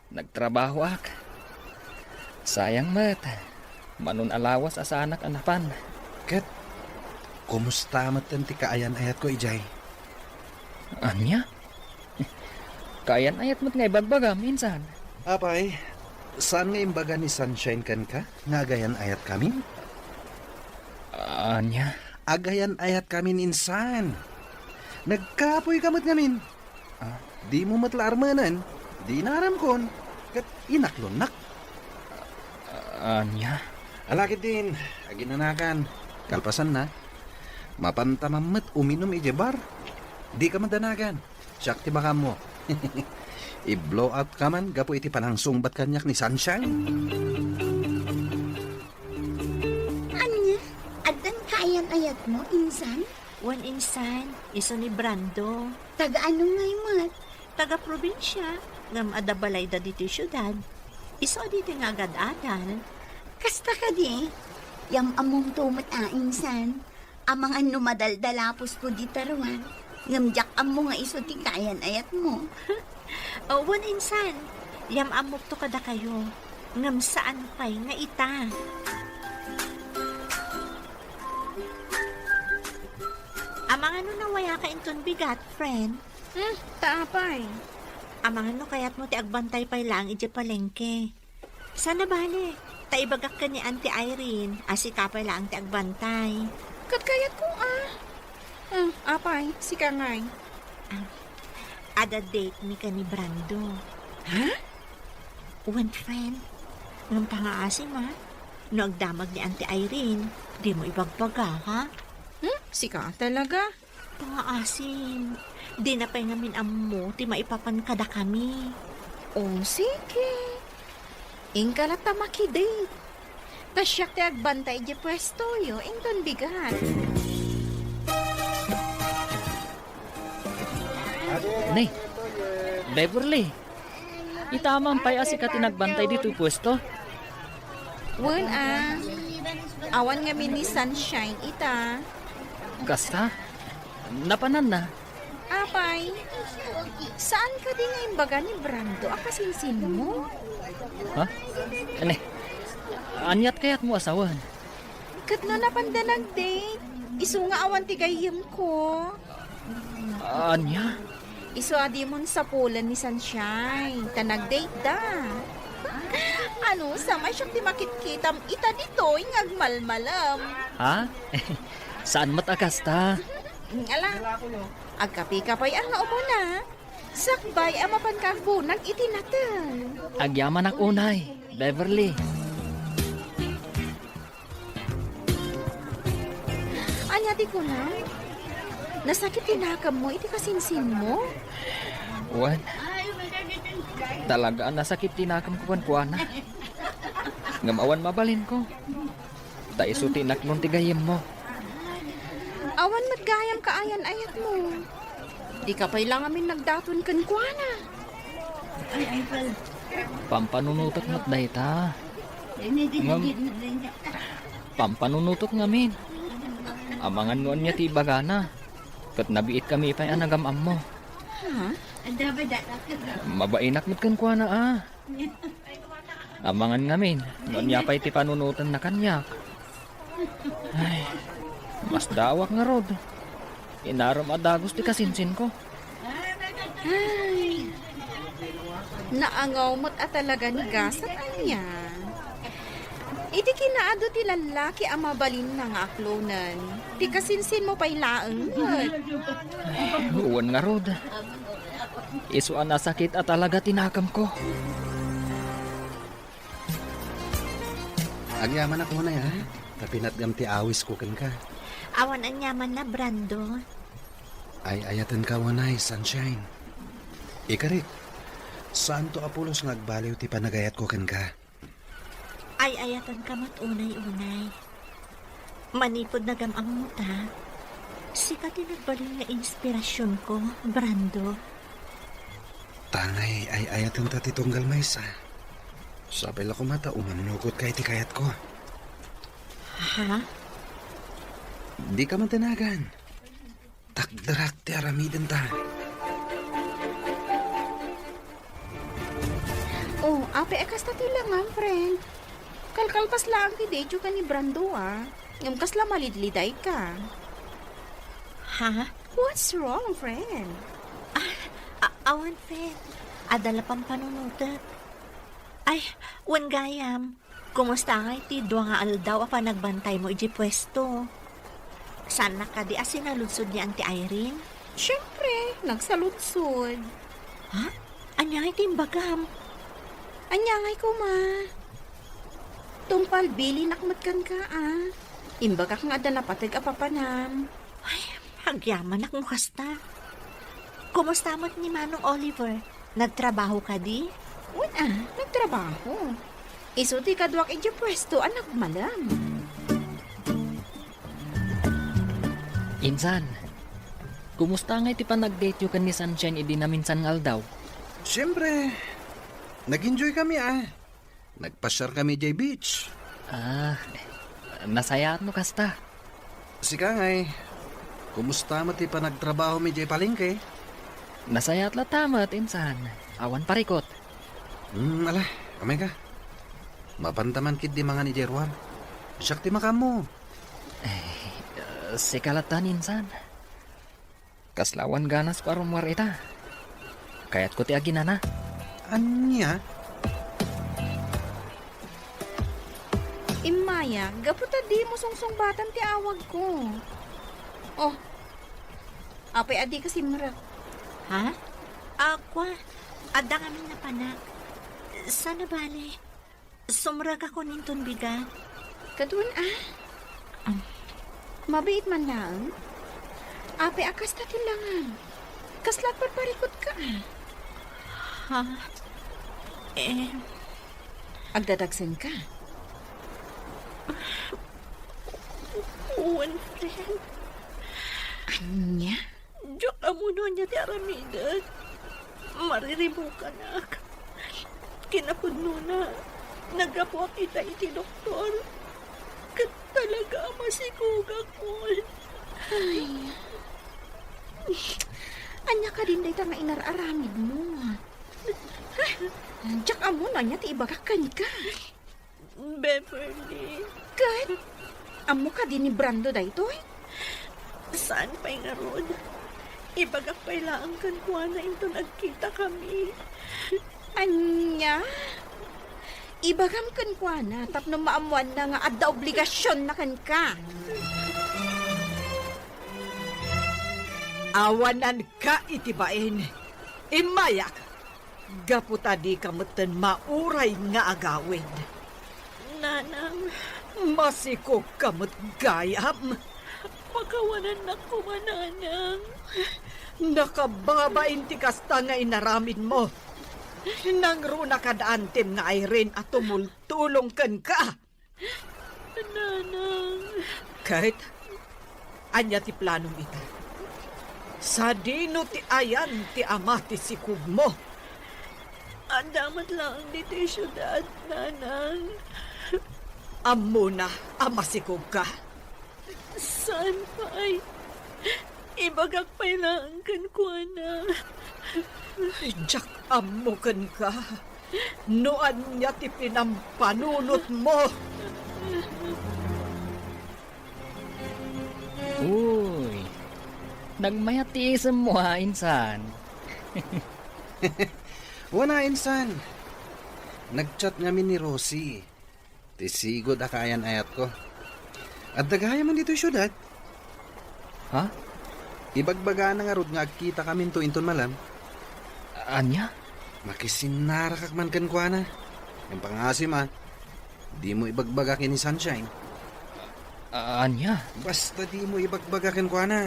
nagtrabaho ak. Sayang mat, manun alawas asa anak anapan. Kat, kumusta matan ti kaayan ayat ko, Ijay? Anya? Kayan ayat mat nga ibagbagam, insan. Apay, saan nga imbaga ni Sunshine kan ka? Nga agayan ayat kami? Anya? Agayan ayat kami insan. Nagkapoy kamot ngamin. Di mo matlarmanan. Di naram kon. Kat inaklonak. Anya? Alakit din. Aginanakan. Kalpasan na. Mapantamamat uminom ijebar. Di ka madanagan. Siyak ti baka mo. I-blow out ka man, gapo iti panangsungbat kanyak ni Sunshine. Anya, adan kayan ayat mo, insan? Wan insan, iso ni Brando. Taga ano ngay mat? Taga-probinsya, ngam adabalay da dito syudad. Iso dito nga agad-adal. Kasta ka di. Yam among tumat insan. Amang ano madaldalapos ko di taruan. Ngamjak amo nga iso ti kayan ayat mo. Wan insan, yam amok to kada kayo. Ngam saan pay nga ita. Amang ano na waya ka inton bigat, friend? Taapay. Amang ano kayat mo ti agbantay pay lang iti palengke. Sana bale, taibagak ka ni Auntie Irene, asikapay lang ti agbantay. Katkayat ko apay, sika ngay. Ada date mi ka ni Brando. Ha? One friend. Ngam tangaasim ha? No agdamag ni Auntie Irene, di mo ibagbaga ha? Sika talaga. Tangaasim. Di na pa'y ngamin amo, ti maipapan kada kami. Sige. Ingkalat ta makidate. Tasyak ti agbantay di pwesto yo, ington bigat. Nay, Beverly. Itamang pay asi ka tinagbantay dito pwesto. Wen awan nga ni Sunshine ita. Kasta, napanan na. Apay, saan ka din nga imbaga ni Brando? Akasinsin mo? Ha? Ane, anyat kayat mo asawan. Kat no napanda nag-date. Isu nga awan ti gayem ko. Anya? Isu adi mon sa pulan ni Sunshine. Ta nag-date da. Ano, samay siyang di makitkitam. Ita dito, ingagmalmalam. Ha? Saan matakasta? Ala, agkapi ka pa'y ang naupo na. Sakbay ang mapankabunag itinatan. Agyaman ak unay, Beverly. Anya di ko na. Nasakit tinakam mo, iti kasinsin mo. Wan. Talaga nasakit tinakam ko kuana. Ngamawan mabalin ko. Ta isuti nak nung tigayim mo. Awan matgayam kaayan ayat mo. Di ka pa'y lang amin nagdaton kan kuana. Pampanunutot mo't dayta. Pampanunutot ngamin. Amangan noon niya ti bagana. Kat nabiit kami ipay anagamam mo. Ha? Mabainak mo't kan kuana Amangan ngamin. Noon niya pa'y ti panunutan na kanyak. Ay, mas dawak nga rod. Inaram adagos ti kasinsin ko. Ay, naangaw mo't talaga ni gasat anya. Iti kinaado ti lalaki ang mabalin na nga aklonan. Ti kasinsin mo pa'y laeng mo't. Uwan nga rod. Isuan na sakit at talaga tinakam ko. Agyaman ako na ya. Tapinat gam ti awis ko kan ka. Awan ang yaman na Brando. Ay ayatan ka wanay, Sunshine. Ikarit, saan to Apolos ngagbaliw ti panagayat ko kan ka? Ay ayatan ka mat unay-unay. Manipod na gamang muta. Sikat nagbalik nga inspirasyon ko, Brando. Tangay ay ayatan ta ti tunggal maysa. Sabi la ko mata umanukot kay ti kayat ko. Ha? Di ka matanagan. Takdarak ti aramiden ta. Oh, ape akas ta tilangan, friend. Kalkalpas lang ti dejo ka ni Brando Ngam kasla malidliday ka. Ha? What's wrong, friend? Awan, friend. Adala pang panunutot. Ay, wan gayam. Kumusta nga iti dua nga aldaw apa nagbantay mo iji pwesto? Sana ka di asinaludsod ni Auntie Irene? Siyempre, nagsaludsod. Ha? Anya iti bagam? Anyangay ko, ma. Tungpal bili nakmat kan ka, Imbagak nga da napatag apapanam. Ay, hagyaman ak mo kasta. Kumusta mo't ni Manong Oliver? Nagtrabaho ka di? Una, nagtrabaho. Iso ti kadwak iti pwesto anak malam. Insan, kumusta nga iti panag-date yu kan ni Sunshine idi na minsan ngal daw? Siyempre, nag-enjoy kami Nagpasyar kami jay beach. Nasayat no kasta. Sika ngay, kumusta mo ti pa nagtrabaho mi jay palengke? Nasayat la tamat, insan. Awan parikot. Ala, kamay ka. Mapantaman kid di mga ni Jerwan. Siyak ti makamo. Sikalatan, insan. Kaslawan ganas ko arumwar ita. Kayat ko ti aginana. Anya? Imaya, gaputa di mo sungsung-batan ti awag ko. Oh, apay adi kasi marak. Ha? Aqua, adang amin na panak. Sana bale, sumrag ako ninton bigat. Kadun mabait man lang. Apay akas na tilangan. Kaslat parikot ka Ha? Agdadagsan ka. One friend. Anya? Diyak amuno niya ti aramidan. Mariribo ka na. Kinapudno na. Nagapo kita iti doktor. Kat talaga masikuga ko. Ay. Anya ka din day nga inararamid mo. Diyak amo na niya ti ibagakan ka. Beverly, Kat, amo ka din ni Brando daytoy. saan pa'y nga ron? Ibagak pa'y laang kan kuha na ito nagkita kami. Anya? Ibagam kan kwa na tapno maamuan na nga adda obligasyon na kan ka. Awanan ka itibain. Imayak. Gaputa di kamutan mauray nga agawid. Nanang, Masikog kamut gayam. pakawanan na ko mananang. Nakababain ti kasta nga inaramid mo. Nangruna kadaan tim nga Irene at tumultulong kan ka. Nanang, Kahit, anya ti planong ita. Sa dino ti ayan ti ama ti sikug mo. andamat lang dito yung syudad, nanang. Amo na, amasikog ka. Saan pa'y? Ibagak pa'y laang kan kuha na. Jack, amo kan ka. Noan niya ti pinampanunot mo. Uy, nagmayatiism mo insan. Wala, insan. Nagchat ngamin ni Rosie. Tisigod akayan ayat ko. At dagaya man dito yung syudad. Ha? Ibagbaga na nga rod nga agkita kami to inton malam. Anya? Makisinarakak man kan kwa na. Yung pangasim di mo ibagbaga kin ni Sunshine. Anya? Basta di mo ibagbaga kin kwa na.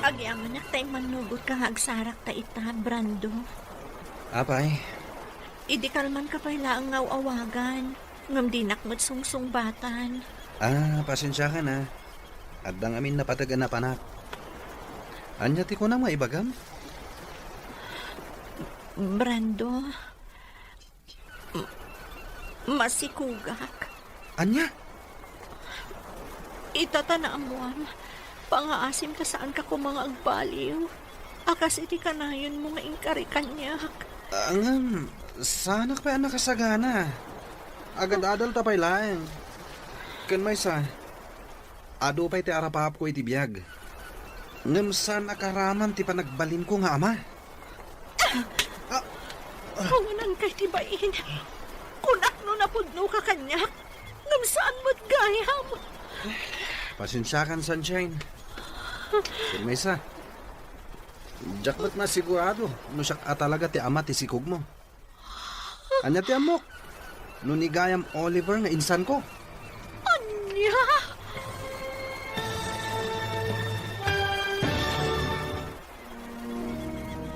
Agyaman na tayo manugot ka agsarak ta ita, Brando. Apay, Idi kalman ka pa'y laang ngaw awagan. Ngam di nakmat sungsung-batan. pasensya ka na. Adang amin napatagan na panak. Anya ti ko na maibagam? Brando, masikugak. Anya? Itatanaan mo pangaasim ka saan ka ko mga agbaliw. Akas iti kanayon mo nga ingkari kanyak. Angam, sana pa anak kasagana. Agad-adal tapay lang. Kan may sa, ado pa'y ti arapahap ko iti biyag. Ngam saan akaraman ti panagbalin ko nga ama. Kawanan kay tibain. Kunak no napudno ka kanyak. Ngam saan mo't gayam. Pasensya kan, Sunshine. Kan may sa, jakbat na sigurado. No siya talaga ti ama ti sikog mo. Anya ti amok. No ni gayam Oliver nga insan ko. Anya!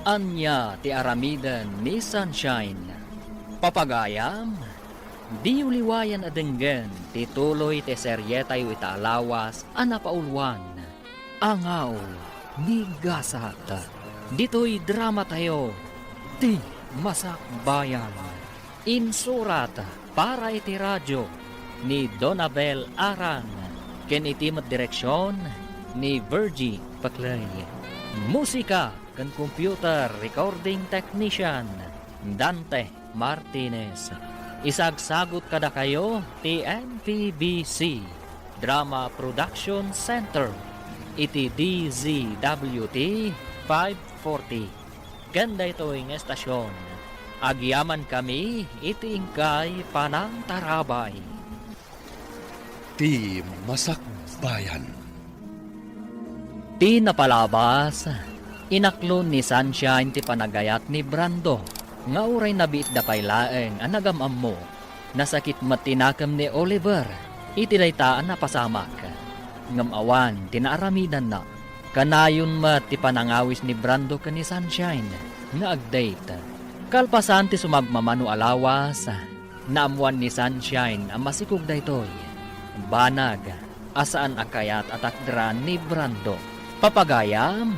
Anya ti aramidan ni Sunshine. Papagayam, di uliwayan adenggan ti tuloy ti serye tayo itaalawas anapaulwan. Angaw ni Gasat. Dito'y drama tayo, ti Masakbayan. Insurat para iti radyo ni Donabel Aran. Ken itimat direksyon ni Virgie Paclay. Musika kan computer recording technician Dante Martinez. Isagsagot kada kayo ti NPBC Drama Production Center iti DZWT 540. Ganda ito yung estasyon. Agyaman kami iti ingkay Panang Tarabay. Ti Masakbayan. Ti napalabas, inaklon ni Sunshine ti panagayat ni Brando. Nga uray nabiit da paylaeng anagamam mo. Nasakit matinakam ni Oliver. Iti daytaan na pasamak. Ngamawan, tinaaramidan na. Kanayon mat ti panangawis ni Brando ka ni Sunshine. Nga agdate. Kalpasan ti sumagmamano alawas. Naamuan ni Sunshine ang masikog daytoy. Banag, asaan akayat at akdran ni Brando. Papagayam,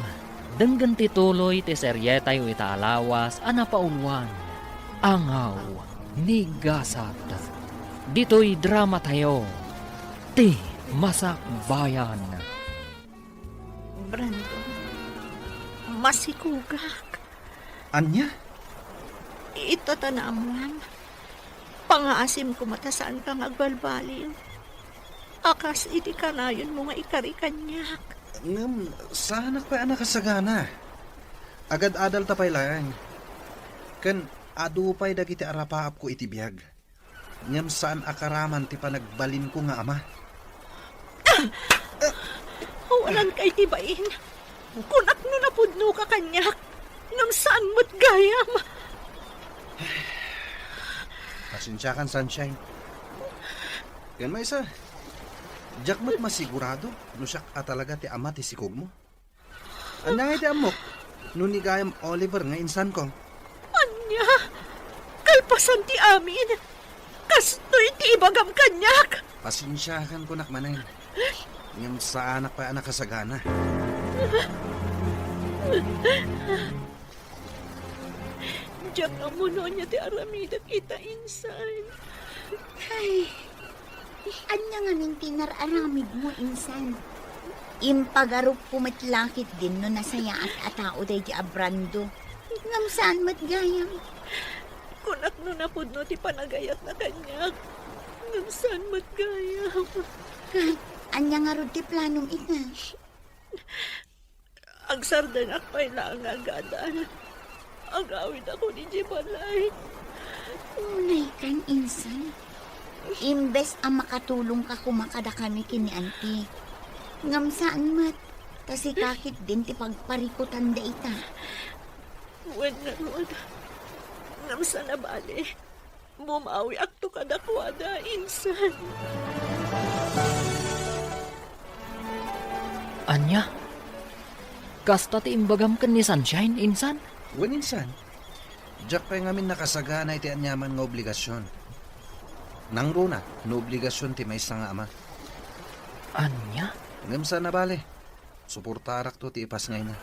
denggan ti tuloy ti serye tayo itaalawas anapaulwan. Angaw ni Gasat. Dito'y drama tayo, ti Masakbayan. Brando, masikugak. Anya? Itatanamuan. Pangaasim ko matasaan ka ngagbalbaliw. Akas iti kanayon mo nga ikarikanyak. Ngam, sana pa anak kasagana. Agad adal tapay lang. Kan adupay dagiti arapaap ko iti biyag. Ngam saan akaraman ti panagbalin ko nga ama. Walang kay tibain. Kunak no napudno ka kanyak. Ngam saan mo't gayam. Pasensya kan, Sunshine. Yan may isa. Jack mo't masigurado no siya talaga ti ama ti sikog mo. Anya nga iti amok no ni gayam Oliver nga insan ko. Anya, kalpasan ti amin. Kastoy ti ibagam kanyak. Pasensya kan ko nakmanay. Ngam sa anak pa anak kasagana. Diyak mo no niya ti aramida kita insan. Ay, anya nga min tinararamid mo, insan. Impagarup pumatlakit din no nasaya at atao day di abrando. Ngam saan mat gayam? Kunak no napudno ti panagayat na kanyak. Ngam saan mo't gayam. Anya nga rod ti planong ita. Agsardan akpay lang agadan. Agawid ako ni Jibalay. Unay kan, insan. Imbes ang makatulong ka kumakada kami kini auntie. Ngam saan mat? Kasi kakit din ti pagparikutan da ita. Wen nga ron. Ngam sa nabali. Bumawi akto kadakwada, insan. Anya? Kasta ti imbagam kan ni Sunshine, insan? Wen insan. Jack pa ngamin nakasagana iti anyaman nga obligasyon. Nang runa, no obligasyon ti may nga ama. Anya? Ngam sa nabali. Suportarak to ti ipas ngay na.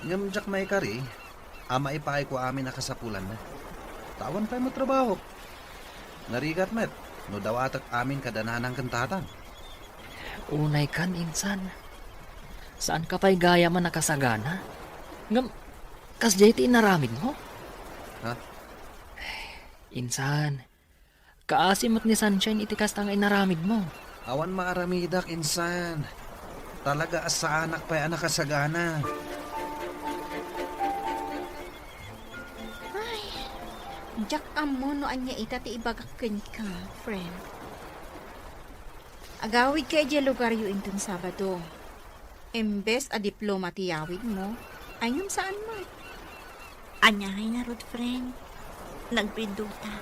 Ngam Jack may kari, ama ipaay ko amin nakasapulan na. Tawan pa mo trabaho. Narigat met, no dawatak amin kadananang kantatan. Unay kan, insan. Saan ka pa'y gaya man nakasagana? Ngam, kasjay ti inaramid mo? Ha? Insan, kaasimot ni Sunshine iti kastang inaramid mo. Awan maaramidak, insan. Talaga as sa anak pa'y anak kasagana. Jack amo no anya ita ti ibagakken ka, friend. Agawid kay di lugar yu intun Sabado. Embes a diploma ti yawid mo, ayun saan mo. Anyay nga rod, friend. Nagpinduta.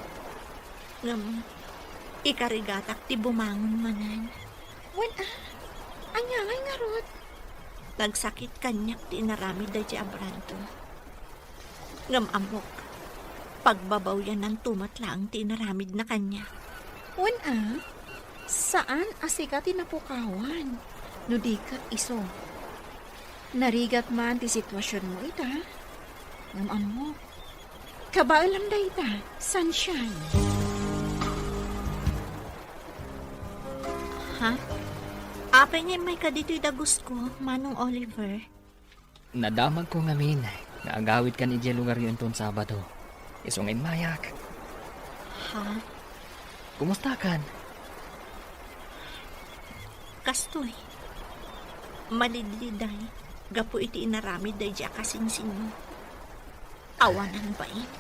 Ngam, ikarigatak ti bumangon manan. Wen anya nga rod. Nagsakit kanyak ti inaramid da di abranto. Ngam amok, pagbabaw yan ng tumatlaang tinaramid na kanya. Wan saan asika tinapukawan? No di kat iso. Narigat man ti sitwasyon mo ita. Ngam mo. Kabaalam da ita, sunshine. Ha? Apay nga may kadito'y dagos ko, Manong Oliver. Nadamag ko ngamin na agawid kan ije lugar yun ton Sabado. Isungin mayak. Ha? Kumusta kan? Kastoy. Malidliday. Gapo iti inaramid day diya kasingsin mo. Awanan ba it?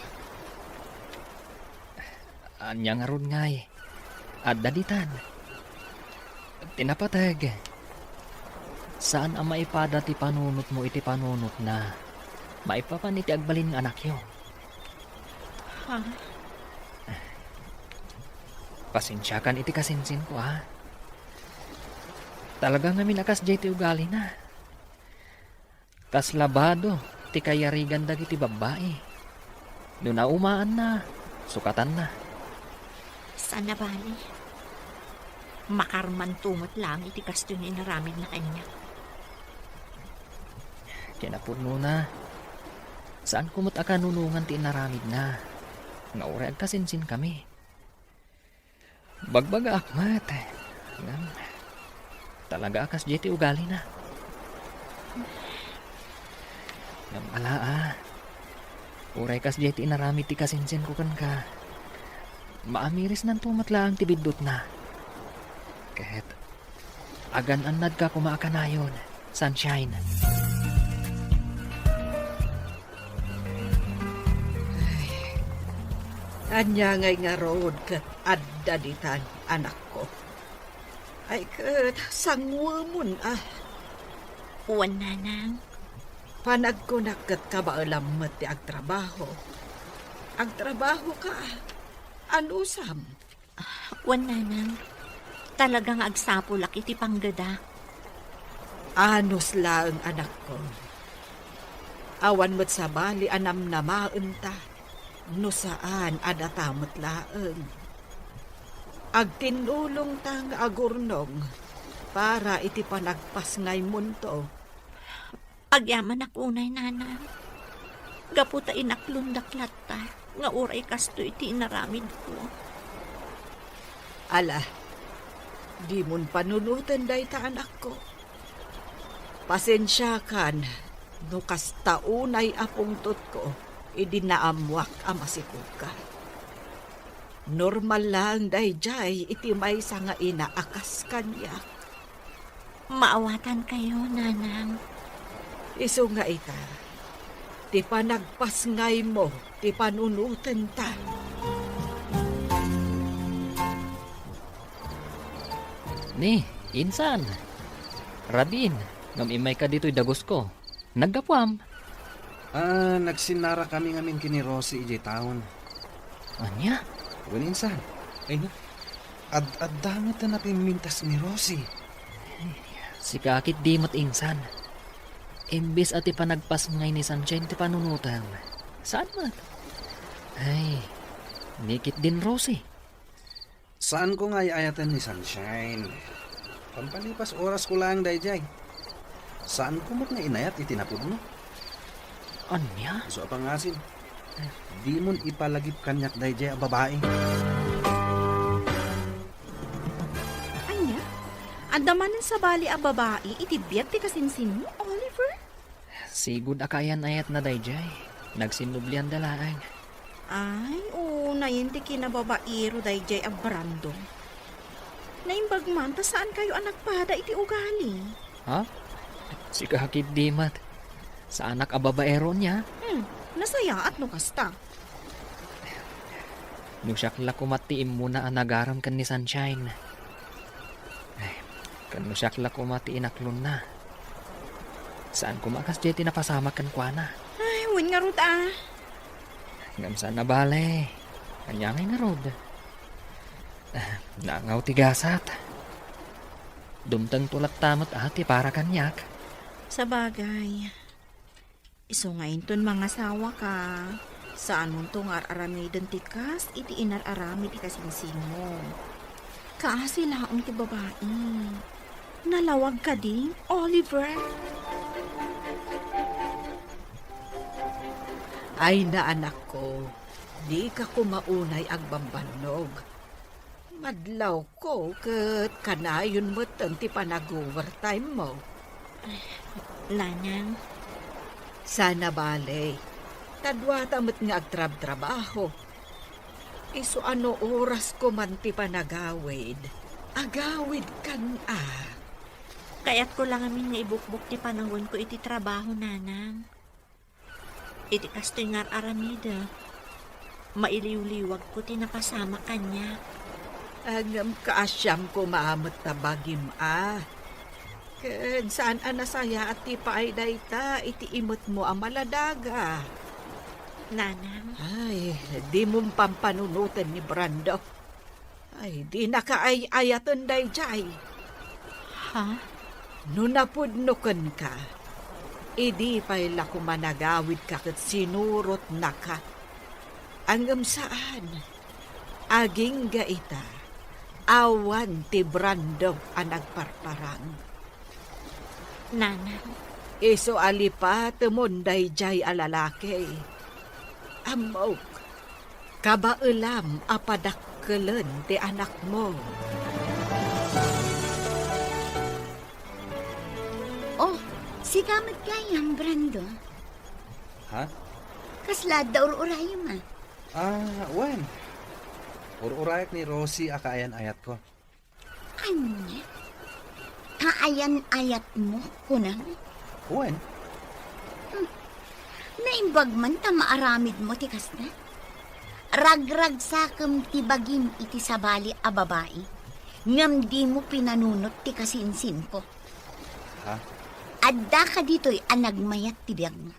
Anya nga ron ngay. At daditan. Tinapatag. Saan ang maipada ti panunot mo iti panunot na maipapan iti agbalin ng anak yo? Ha? Pasensyakan iti kasinsin ko ha. Talaga nga minakas jay ti ugali na. Kas labado ti kayarigan dagi ti babae. Doon na umaan na, sukatan na. Sana bali. Makarman tumot lang iti kasto niya inaramid na kanya. Kinapuno na. Saan kumot akanunungan ti inaramid na? Nga ure agkasinsin kami. Bagbaga akmat. Talaga akas jeti ugali na. Ngam ala uray kas jeti inaramid ti kasinsin ko kan ka. Maamiris nan tumatlaang ti bidot na. Kahit agan anad ka kumaakanayon, sunshine. Anya ngay nga road kat adda ditan anak ko. Ay kat sangwamun Uwan nanang. Panag ko na kat kabaalam ti agtrabaho. Agtrabaho ka. Anusam. Uwan nanang. Talagang agsapulak iti panggada. Anos lang anak ko. Awan mo't sa bali anam na maunta. No saan adatamot laeng. Agtinulong tang agurnong para iti panagpas ngay munto. Agyaman akunay nanang. Gaputa inaklundak ta. Nga uray kasto iti inaramid ko. Ala, di mon panunutan day ta anak ko. Pasensya kan, no kastaunay apungtot ko, idinaamwak amasiko ka. Normal lang day jay iti may nga inaakas kanya. Maawatan kayo, nanang. Iso nga ita, ti panagpas ngay mo, ti panunutan ta. Ni, insan. Radin, ngam imay ka dito'y dagos ko. Naggapwam. Nagsinara kami ngamin kini Rosie ije taon. Anya? Waninsan. Ay na. Ad-damit na napimintas ni Rosie. Si kakit di mo't insan. Imbis at ipanagpas ngay ni Sunshine ti panunutan. Saan man? Ay, nikit din Rosie. Saan ko nga iayatan ni Sunshine? Pampalipas oras ko lang dayjay. Saan ko mo't nga inayat itinapod mo? Anya? So pangasin. Di mon ipalagip kanyak dayjay a babae. Anya? Andamanin sa bali a babae, itibiyat ti kasinsin mo, Oliver? Sigud akayan ayat na dayjay. Nagsinublian dalaang. Ay, nayin ti kinababairo dayjay a Brando. Naimbag man, ta saan kayo anak pada iti ugali? Ha? Si kakit di mat. Sa anak ababaero niya. Nasaya at no kasta. Nung siyakla kumatiim muna ang nagaram kan ni Sunshine. Ay, kan nung siyakla kumati inaklon na. Saan kumakas jeti napasama kan kwa na? Ay, win nga rut Ngam saan na bale. Kanya ngay nga rod. Nangaw tigasat. Dumtang tulak tamot ati para kanyak. Sa bagay. Iso ngayon ton mga sawa ka. Saan mo tong aramidon tikas, iti inararamid ikasinsing mo. Kaasi laang ti babae. Nalawag ka di, Oliver. Ay na anak ko, di ka kumaunay agbambanog. Madlaw ko kat kanayon mo ti panag-overtime mo. Nanang, Sana balay. Tadwata mo't nga agtrab-trabaho. Iso ano oras ko man ti panagawid. Agawid kan kaya't ko lang amin nga ibukbuk ti panahon ko iti trabaho, nanang. Iti kastoy nga aramida. Mailiw-liwag ko ti napasama kanya. Agam kaasyam ko maamot tabagim Ken saan anasaya at ti paay dayta iti imot mo ang maladaga. Nanang, Ay, di mong pampanunutan ni Brando. Ay, di nakaay-ayatan day jay. ha? No napudnukan ka, idi pa'y ko managawid ka kat sinurot na ka. Angam saan? Aging gaita, awan ti Brando ang nagparparang. Nanang, Iso alipa tumunday jay alalaki. Amok, kabailam apadakkelan ti anak mo. Oh, si kamat kayang Brando. Ha? Kasla daw urayo ma. Wen. Urayak ni Rosie akaayan-ayat ko. Anya? Kaayan-ayat mo, kunang? Wen. Naimbag man ta maaramid mo ti kasna. Ragrag sakam ti bagim iti sabali a babae. Ngam di mo pinanunot ti kasinsin ko. Ha? Adda ka dito'y anagmayat ti biyag mo.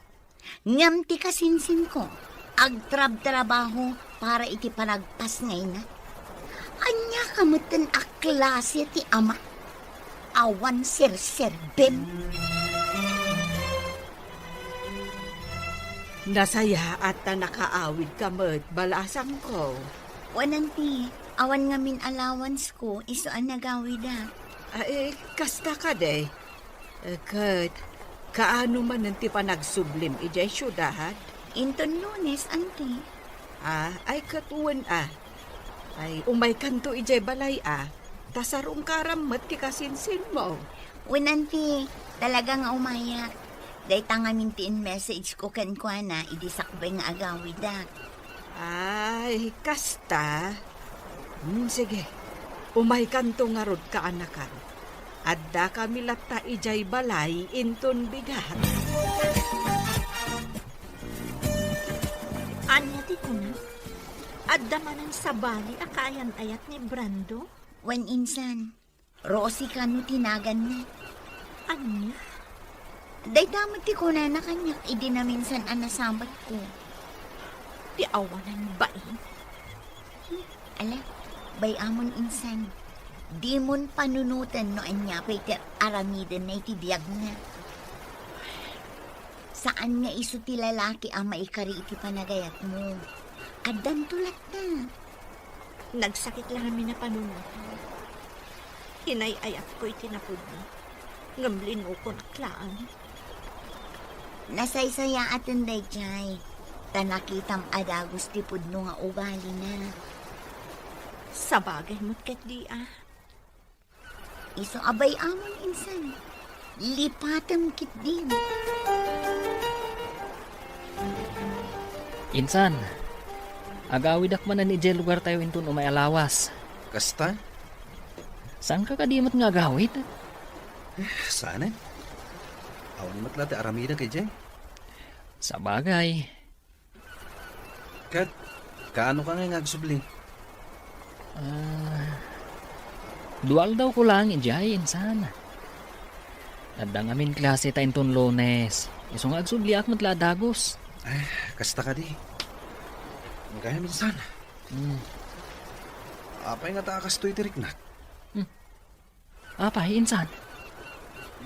Ngam ti kasinsin ko. Agtrab-trabaho para iti panagpas ngayon na. Anya kamutan a klase ti ama. Awan ser-serbem. Nasaya at nakaawid ka mo't balasang ko. Wananti, awan nga min allowance ko, iso ang nagawid na. Ay, kasta ka day. Kat, kaano man nanti pa nagsublim ijay syudad? Inton Lunes, anti. Ay katuwan Ay, umay kanto ijay balay Tasarong karamat ti kasinsin mo. Wananti, talaga nga umaya. Day tanga mintiin message ko kan kwa na, idisakbay nga agawid na. Ay, kasta. Sige, umay kanto nga rod ka anakan. Adda kami lata ijay balay inton bigat. anya ti ko na? Adda manan sa bali akayan-ayat ni Brando? Wan insan, Rosie ka no tinagan na. Anya? Day damot ti ko na kanya, idinaminsan ang nasambat ko. Ti awanan ba Ala, bay amon insan. Di mon panunutan no anya pay aramidan na itibiyag na. Saan nga iso ti lalaki ang maikari iti panagayat mo? Adan tulat na. Nagsakit lang kami na panunutan. Hinayayat ko itinapod na. Ngamlin ko naklaan. Nasaysaya atin day jay. Tanakitam adagos ti pudno nga ugali na. Sa bagay mo't kat di Iso abay amon insan. Lipatam kit din. Insan, agawid akmanan ni Jel lugar tayo intun umay alawas. Kasta? Saan ka kadimot nga agawid? Saanan? Awan matla ti aramida kay Jay. Sa bagay, Kat, kaano ka nga ngagsubli? dual daw ko lang ijay insan. Adang amin klase ta intun Lunes. Iso nga agsubli ak matla dagos. Kasta ka di. Kaya minsan. Apay nga takas to'y tirik na. Apa, insan?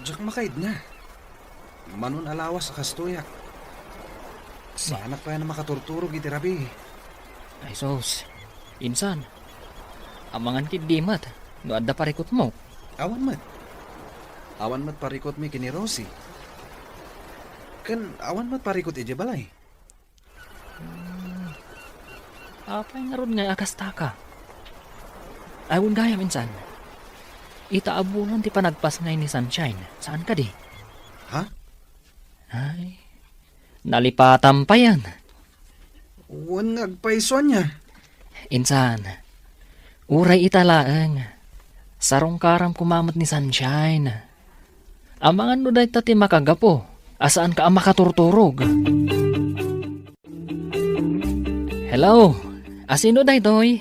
Diyak makaid na. Manon alawas sa kastoyak. Sanak pa yan na makaturturog iti rabi. Ay sos, insan. Amangan kid dimat, no adda parikot mo. Awan mat. Awan mat parikot mi kini Rosie. Kan awan mat parikot iti balay. Apay nga ron nga akas taka. Ayun gaya minsan. Itaabunan ti panagpas ngay ni Sunshine. Saan ka di? Ha? Ay, nalipatan pa yan. Uwan nga agpaison niya. Insan, uray italaang. Sarong karam kumamat ni Sunshine. Amangan no dahi tati makagapo. Asaan ka ang makaturturog? Hello? Asino dahi doy?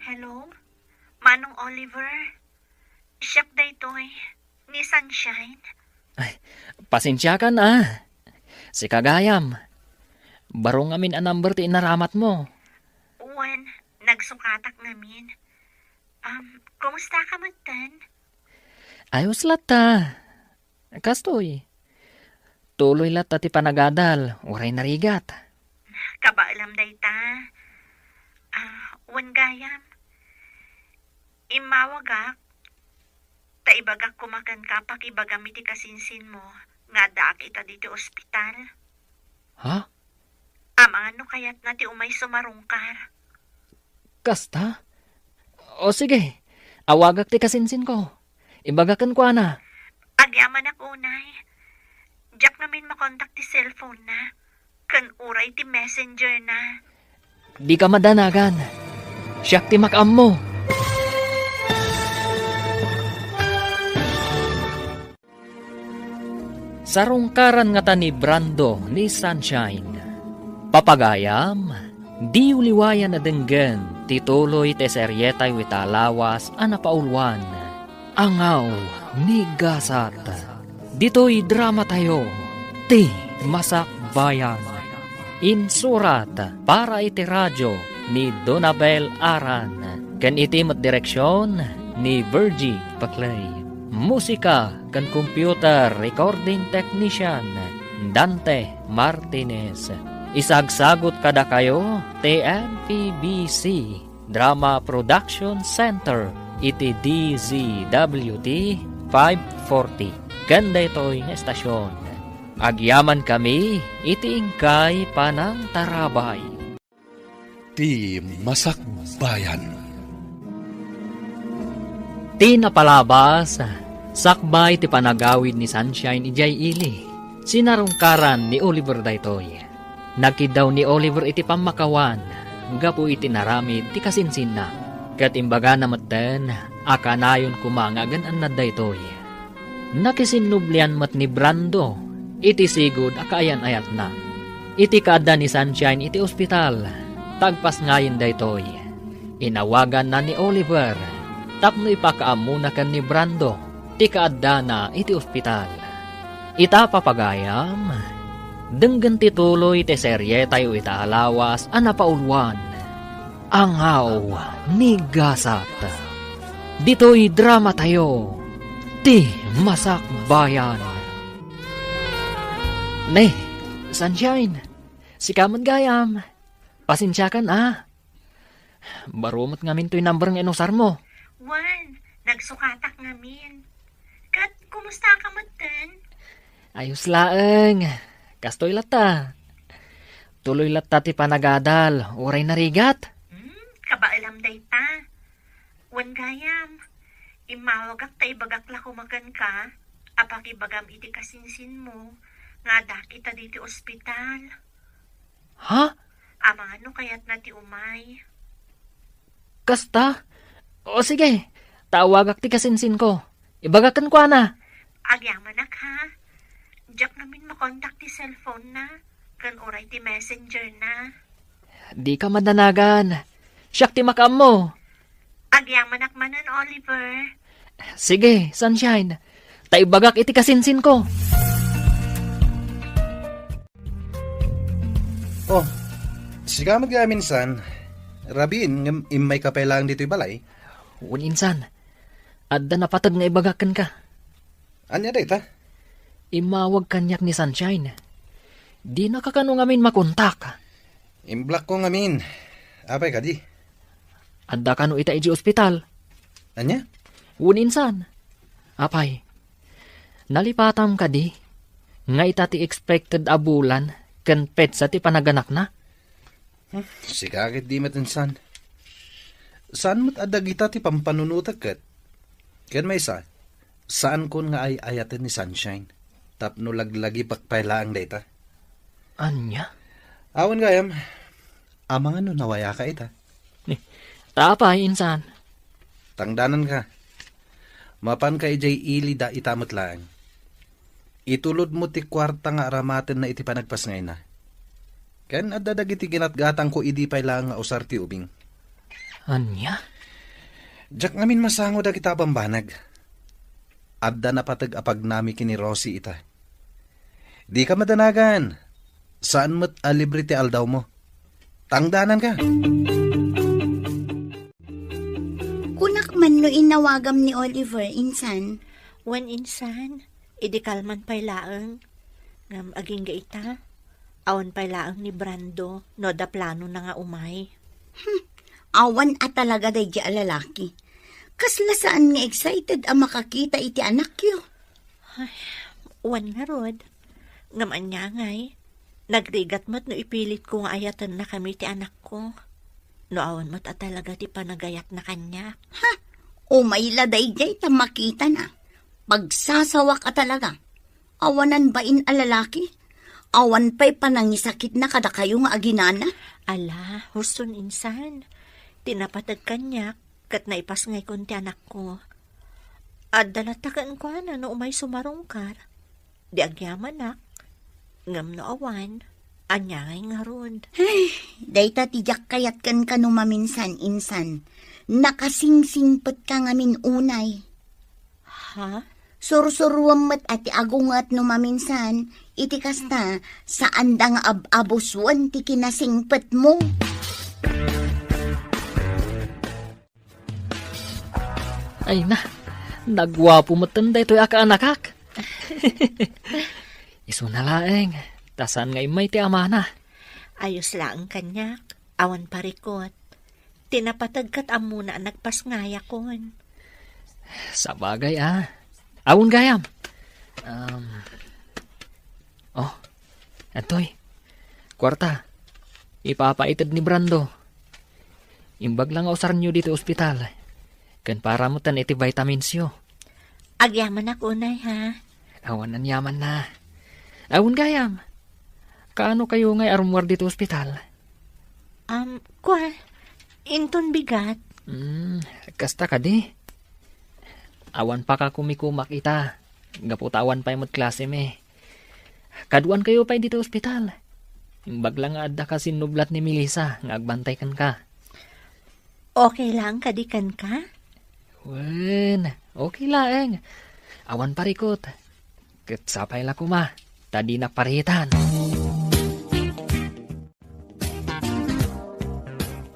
Hello? Manong Oliver? Siyak day toy. Ni Sunshine? Pasensya ka na. Si Kagayam. Barong amin ang number ti inaramat mo. Uwan, nagsukatak ngamin. Kumusta ka magtan? Ayos lata. Kastoy. Tuloy lata ti panagadal. Uray narigat. Kabaalam day ta. Uwan gayam. Imawagak. Taibagak kumakan ka pakibagam iti kasinsin mo. Nga daak ita dito ospital. Ha? Amangan no kayat na ti umay sumarungkar. Kasta? O sige. Awagak ti kasinsin ko. Ibagakan ko na. Agyaman ako unay. Diyak namin makontak ti cellphone na. Kan uray ti messenger na. Di ka madanagan. Siyak ti makam mo. Sarungkaran nga ta ni Brando ni Sunshine. Papagayam, di uliwayan na denggen, tituloy te seryetay witalawas anapaulwan. Angaw ni Gasat. Dito'y drama tayo, ti Masakbayan. Insurat para iti radyo ni Donabel Aran. Kan iti direksyon ni Virgie Paclay. Musika kan computer recording technician Dante Martinez. Isagsagot kada kayo TNPBC Drama Production Center iti DZWT 540. Ganda ito'y nga estasyon. Agyaman kami iti ingkay panang tarabay. Ti Masakbayan. Ti napalabas, sakbay ti panagawid ni Sunshine ijay ili. Sinarungkaran ni Oliver daytoy. Nagkidaw ni Oliver iti pamakawan, gapu iti naramid ti kasinsin na. Katimbaga na maten, akanayon kumangagan an na daytoy. Nakisinnublian mat ni Brando, iti sigod akayan ayat na. Iti kada ni Sunshine iti ospital, tagpas ngayon daytoy. Inawagan na ni Oliver, tapno ipakaamuna kan ni Brando, ti kaadda na iti ospital. Ita papagayam, denggan tituloy ti serye tayo italawas anapaulwan. Angaw ni Gasat. Dito'y drama tayo, ti Masakbayan. Ne, Sunshine, si Kaman Gayam, pasensya kan Barumot ngamin to'y number ng inusar mo. Wan, nagsukatak ngamin. Kat, kumusta ka magtan? Ayos laeng. Kastoy lata. Tuloy lata ti panagadal. Uray narigat. Kabaalam day ta. Wan gayam. Imawagak ta ibagak la kumagan ka. Apak ibagam iti kasinsin mo. Nga dakita diti ospital. Ha? Amang ano kayat na ti umay. Kasta? O sige. Tawagak ti kasinsin ko. Ibagakan ko na. Agyamanak ha. Diyak namin makontak ti cellphone na. Kan oray ti messenger na. Di ka madanagan. Siyak ti makam mo. Agyamanak manan, Oliver. Sige, Sunshine. Taibagak iti kasinsin ko. Oh, siga magyaminsan. Rabin, imay kapay lang dito'y balay. Uninsan. Adda napatag nga ibagakan ka. Anya day ta? Imawag kanyak ni Sunshine. Di na kakano ngamin makontak. Imblock ko ngamin. Apay ka di? Anda kano ita iji ospital. Anya? Uninsan. Apay. Nalipatam ka di. Nga ita ti expected abulan. Ken petsa ti panaganak na. Sikakit di matinsan. Saan mo't adag ita ti pampanunutak kat? Ken may sa? Saan kon nga ay ayatin ni Sunshine? Tapno laglagi pakpailaang data. Anya? Awan gayam. Amang ano nawaya ka ita? Tapay insan. Tangdanan ka. Mapan ka ijay ili da itamot lang. Itulod mo ti kwarta nga aramaten na iti panagpas ngay na. Ken adadag iti ginatgatang ko idi pay lang nga usar ti ubing. Anya? Jak ngamin masango da kita bambanag. Adda na patag apag nami kini Rosie ita. Di ka madanagan. Saan mo't alibre ti aldaw mo? Tangdanan ka. Kunak man no inawagam ni Oliver, insan. Wan insan, idikalman pay laang. Ngam aging gaita. Awan pay laang ni Brando, no da plano na nga umay. Awan at talaga day di alalaki. Kasla saan nga excited ang makakita iti anak yo. Wan nga rod. Ngam anya ngay. Nagrigat mo't no ipilit ko nga ayatan na kami ti anak ko. No awan mo't at talaga ti panagayat na kanya. Umayla day jay ta makita na. Pagsasawak ka talaga. Awanan ba in alalaki? Awan pa'y panangisakit na kada kayo nga aginana. Ala, huson insan. Tinapatag kanya, kat naipas ngay kon ti anak ko. At dalatakan ko na no umay sumarungkar. Di agyaman nak. Ngam no awan, anyangay nga ron. Day ta tijak kayat kan kano maminsan insan. Nakasingsingpet ka ngamin unay. Ha? Sursuruam met ati agungat no maminsan, iti kasta saan da nga abuswan ti kinasingpet mo. Ay na, nagwapo mo tanda ito'y aka-anakak. Iso na laeng, tasan nga imay ti amana. Ayos lang kanyak, awan parikot. Tinapatagkat amuna nagpas ngaya kon. Sa bagay Awon gayam. Atoy. Kwarta. Ipapaitid ni Brando. Imbag lang usar nyo dito ospital. Kan para mo tan iti vitamins yo. Agyaman ako unay ha. Awan ang yaman na. Awon gayam. Kaano kayo ngay arumwar dito ospital? Inton bigat. Kasta ka di. Awan pa ka kumikumak ita. Gaputawan pa yung klase me. Kaduan kayo pa dito ospital. Imbag lang nga adda ka sinublat ni Melissa. Ngagbantay kan ka. Okay lang kadikan ka? Wen, okay lang. Awan parikot. Ketsapay la kuma. Tadi na paritan.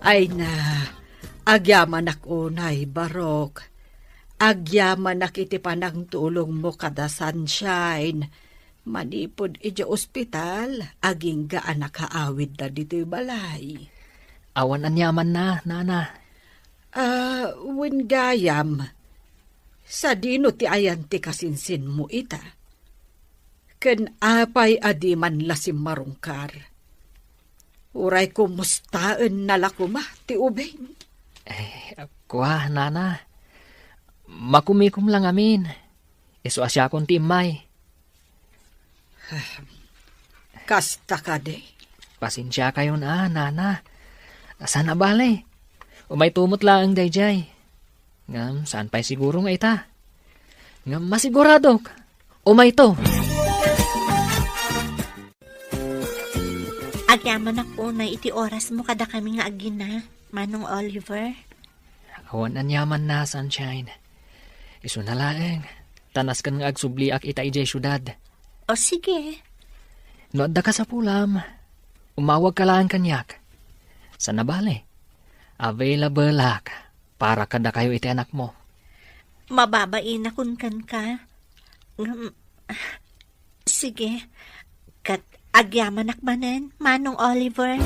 Ay na, agyaman ak unay, Barok. Agyaman nak iti panang tulong mo kada Sunshine. Manipod iti ospital, aging gaan nakaawid na dito'y balay. Awan ang yaman na, nana. Wingayam, sa dino ti ayan ti kasinsin mo ita. Ken apay adiman lasim marungkar. Uray kumustaan nalakuma ti ubing. Kuha, nana. Makumikum lang amin. Iso asya kong timay. Kasta ka de. Pasensya kayo na, nana. Sana bale. Umay tumot lang dayjay. Ngam, saan pa'y siguro nga ita? Ngam, masigurado. Umay to. Agyaman ako na iti oras mo kada kami nga agina, Manong Oliver. Awan ang yaman na, Sunshine. Iso na laeng. Tanas kan nga agsubliak ita ijay syudad. O sige. No adda ka sa pulam. Umawag ka lang kanyak. Sa nabale. Available lak. Para kada kayo iti anak mo. Mababain akon kan ka. Sige. Kat Agyaman akmanen, Manong Oliver.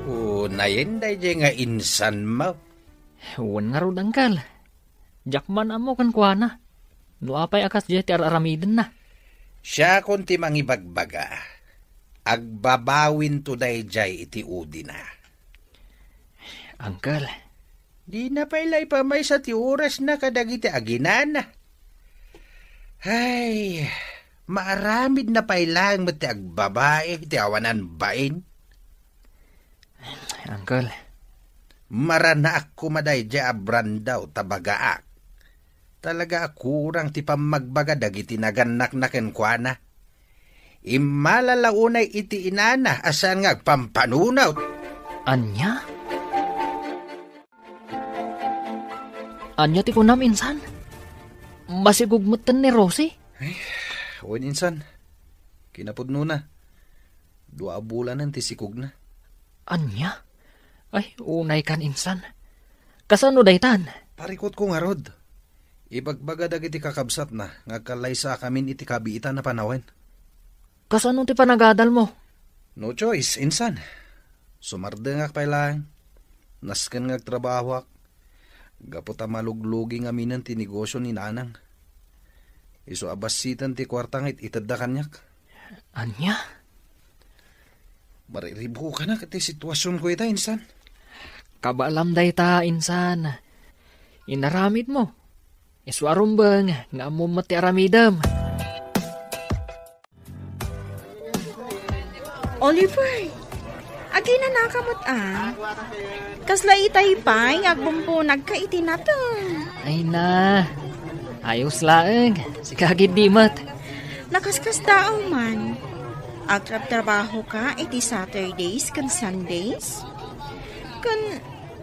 Unayin day nga insan mo. Huwan nga rod, angkal. Jakman amo kan kuana. No apay akas jay ti aramiden na. Siya konti mangibagbaga. Agbabawin to day jay iti udi na. Angkal, Di na pailay pa may sa ti oras na kadagiti aginana. Ay, maaramid na pailang mati agbabae ti awanan bain. angkal. Marana ako maday dya abrandaw tabagaak. Talaga akurang ti pamagbaga dagiti naganak na kenkwana. Imalalaunay iti inana asan nga agpampanunaw. Anya? Anya ti kunam insan? Masigugmutan ni Rosie? Uwan insan, kinapudno na. 2 bulanan ti sikog na. Anya? Ay, unay kan insan. Kasano daytan? Parikot ko nga rod. Ibagbaga dagiti kakabsat na, ngagkalay sa kamin iti kabiitan na panawen. Kasano ti panagadal mo? No choice, insan. Sumardengak pa lang. Nasken ngagtrabahwak. Gaputa maluglugi nga minan ti negosyo ni nanang. Iso abasitan ti kwartangit itadda kanyak. Anya? Mariribo ka na kati sitwasyon ko ita, insan. Kabalam dayta, insan. Inaramid mo. Iswarumbang nga mo mati aramidam. Oliver, agi na nakamot Kasla itay pa'y agbumpunag ka iti na to. Ay na. Ayos laeng. Si kagid dimat. Nakaskas tao man. Agtrab-trabaho ka iti Saturdays kan Sundays?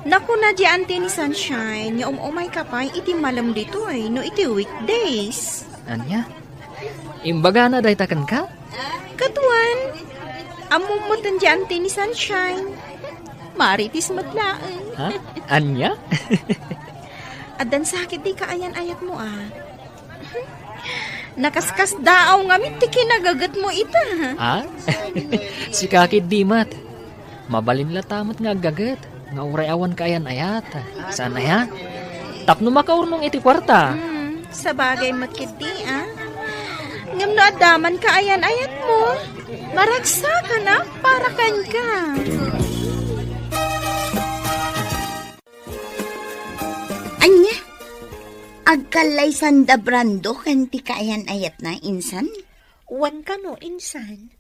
Naku na di ante ni Sunshine, nga umay ka pa iti malam dito no iti weekdays. Anya? Imbaga na daytakan ka? Katuan, amumutan di ante ni Sunshine. Maritis matlaan. Ha? Anya? Adan sakit di kaayan-ayat mo Nakaskas daaw nga ti kinagagat mo ita. Ha? Si kakid dimat. Mabalin la tamat nga gagat. Nga uray awan kayan ayat. Sana ya? Tapno makaurnong iti kwarta. Sa bagay matkiti Ngam no adaman ka ayan-ayat mo. Maragsa ka na para kan ka. Anya? Agkalay sanda brando kan ti kaayan-ayat na insan? Uwan ka no, insan.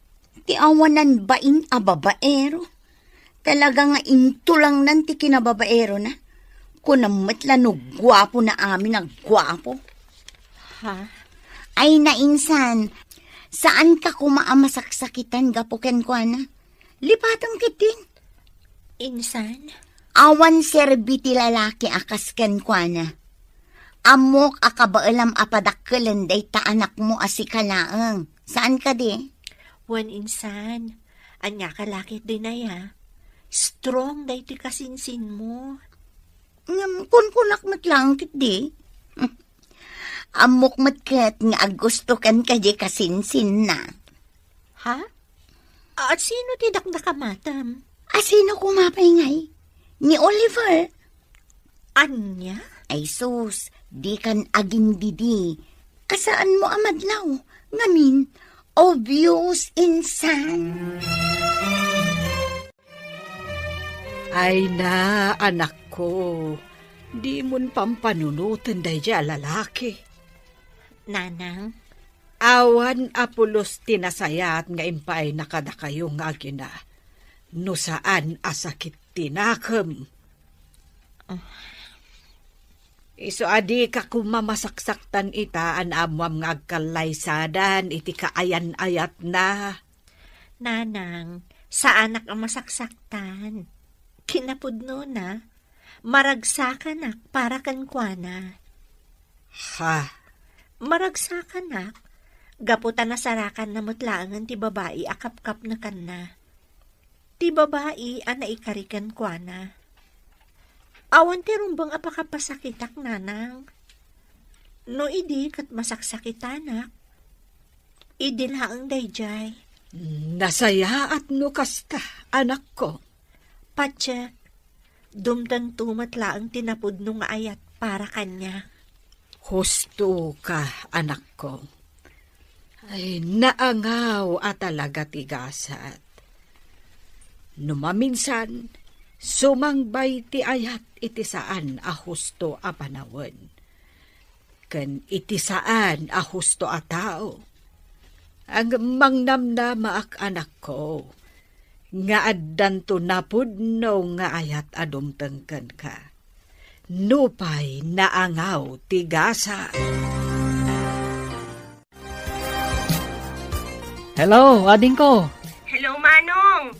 Ti awanan bain a babaero. Talaga nga intulang nan ti kinababaero na. Kunamat no gwapo na amin ang gwapo. Ha? Ay na insan, saan ka kumaamasak-sakitan gapuken ko na? Lipatang kitin. Insan? Awan serbi ti lalaki akas ken ko na. Amok akabaalam apadakkelan day ta anak mo asikalaang. Saan ka di? Wan insan. Anya ka lakit din na ya. Strong day ti kasinsin mo. Kunkunak matlangkit di. Amok matkat nga agusto kan ka di kasinsin na. Ha? At sino ti dakdakamatam? Asino kumapay ngay? Ni Oliver. Anya? Ay sus, di kan aging didi. Kasaan mo amadlaw? Ngamin, obvious insan. Ay na, anak ko. Di mon pampanunutan day dya lalaki. Nanang? Awan apulos tinasayat nga impay nakada kayo nga gina. No saan asakit tinakam. Iso adi ka kumamasaksaktan ita an amwam nga agkalaysadan iti kaayan-ayat na. Nanang, sa anak ang masaksaktan. Kinapudno na. Maragsakan para kan kuana. Ha? Maragsakan gaputan na sarakan na mutlaangan ti babae akap-kap na kan na. Ti babae ana ikarikan kuana. Awan ti rumbang apakapasakitak nanang. No idi kat masaksakit anak. Idi laang dayjay. Nasaya at no kasta, anak ko. Patsyek, dumdan tumat laang tinapod nung ayat para kanya. Husto ka, anak ko. Ay, naangaw at talaga tigasat. Numaminsan, sumangbay ti ayat iti saan a husto a panawon. Ken iti saan a husto a tao. Ang mangnamnama ak anak ko, nga addan to napudno nga ayat adumtengken ka. Nupay naangaw tigasa. Hello, ading ko. Hello, Manong.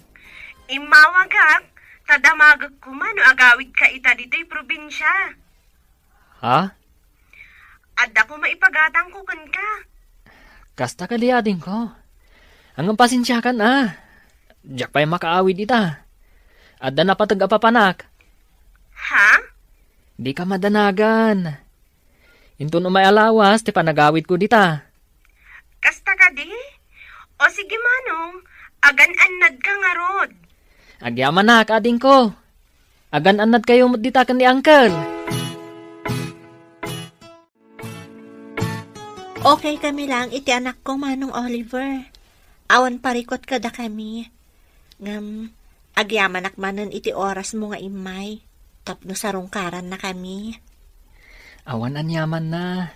Imawagak, tadamagag ko man o agawid ka ita dito'y probinsya. Ha? Adda ko maipagatang ko kan ka. Kasta ka di ading ko. Ang pasensya kan Diyak pa'y makaawid ita. Adda na patag-apapanak. Ha? Di ka madanagan. Into no may alawas, ti panagawid ko dita. Kasta ka di? O sige, Manong, agan-anad ka nga rod. Agyaman na, kading ko. Agan-anad kayo dita kan ni Uncle. Okay kami lang iti anak ko, Manong Oliver. Awan parikot kada kami. Agyaman akmanan iti oras mo nga imay. Tapno sarungkaran na kami. Awan anyaman na.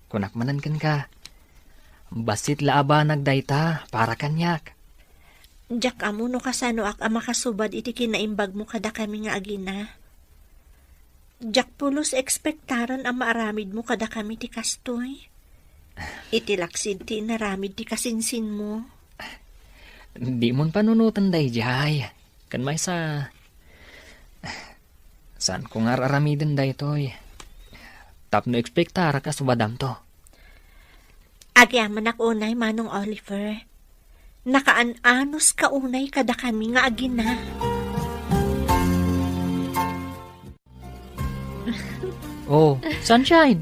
Kunakmanan kan ka. Basit laaba nagdayta para kanyak. Diyak amo no kasano ak makasubad iti kinaimbag mo kada kami nga agina. Diyak pulos ekspektaran ang maaramid mo kada kami ti kastoy. Iti laksid ti naramid ti kasinsin mo. Di mon panunutan dayjay. Kan may sa... Saan ko nga raramidin daytoy? Tapno ekspektara ka subadam to. Agyaman ak unay, Manong Oliver. Nakaanos ka unay kada kami nga agina. Oh, sunshine.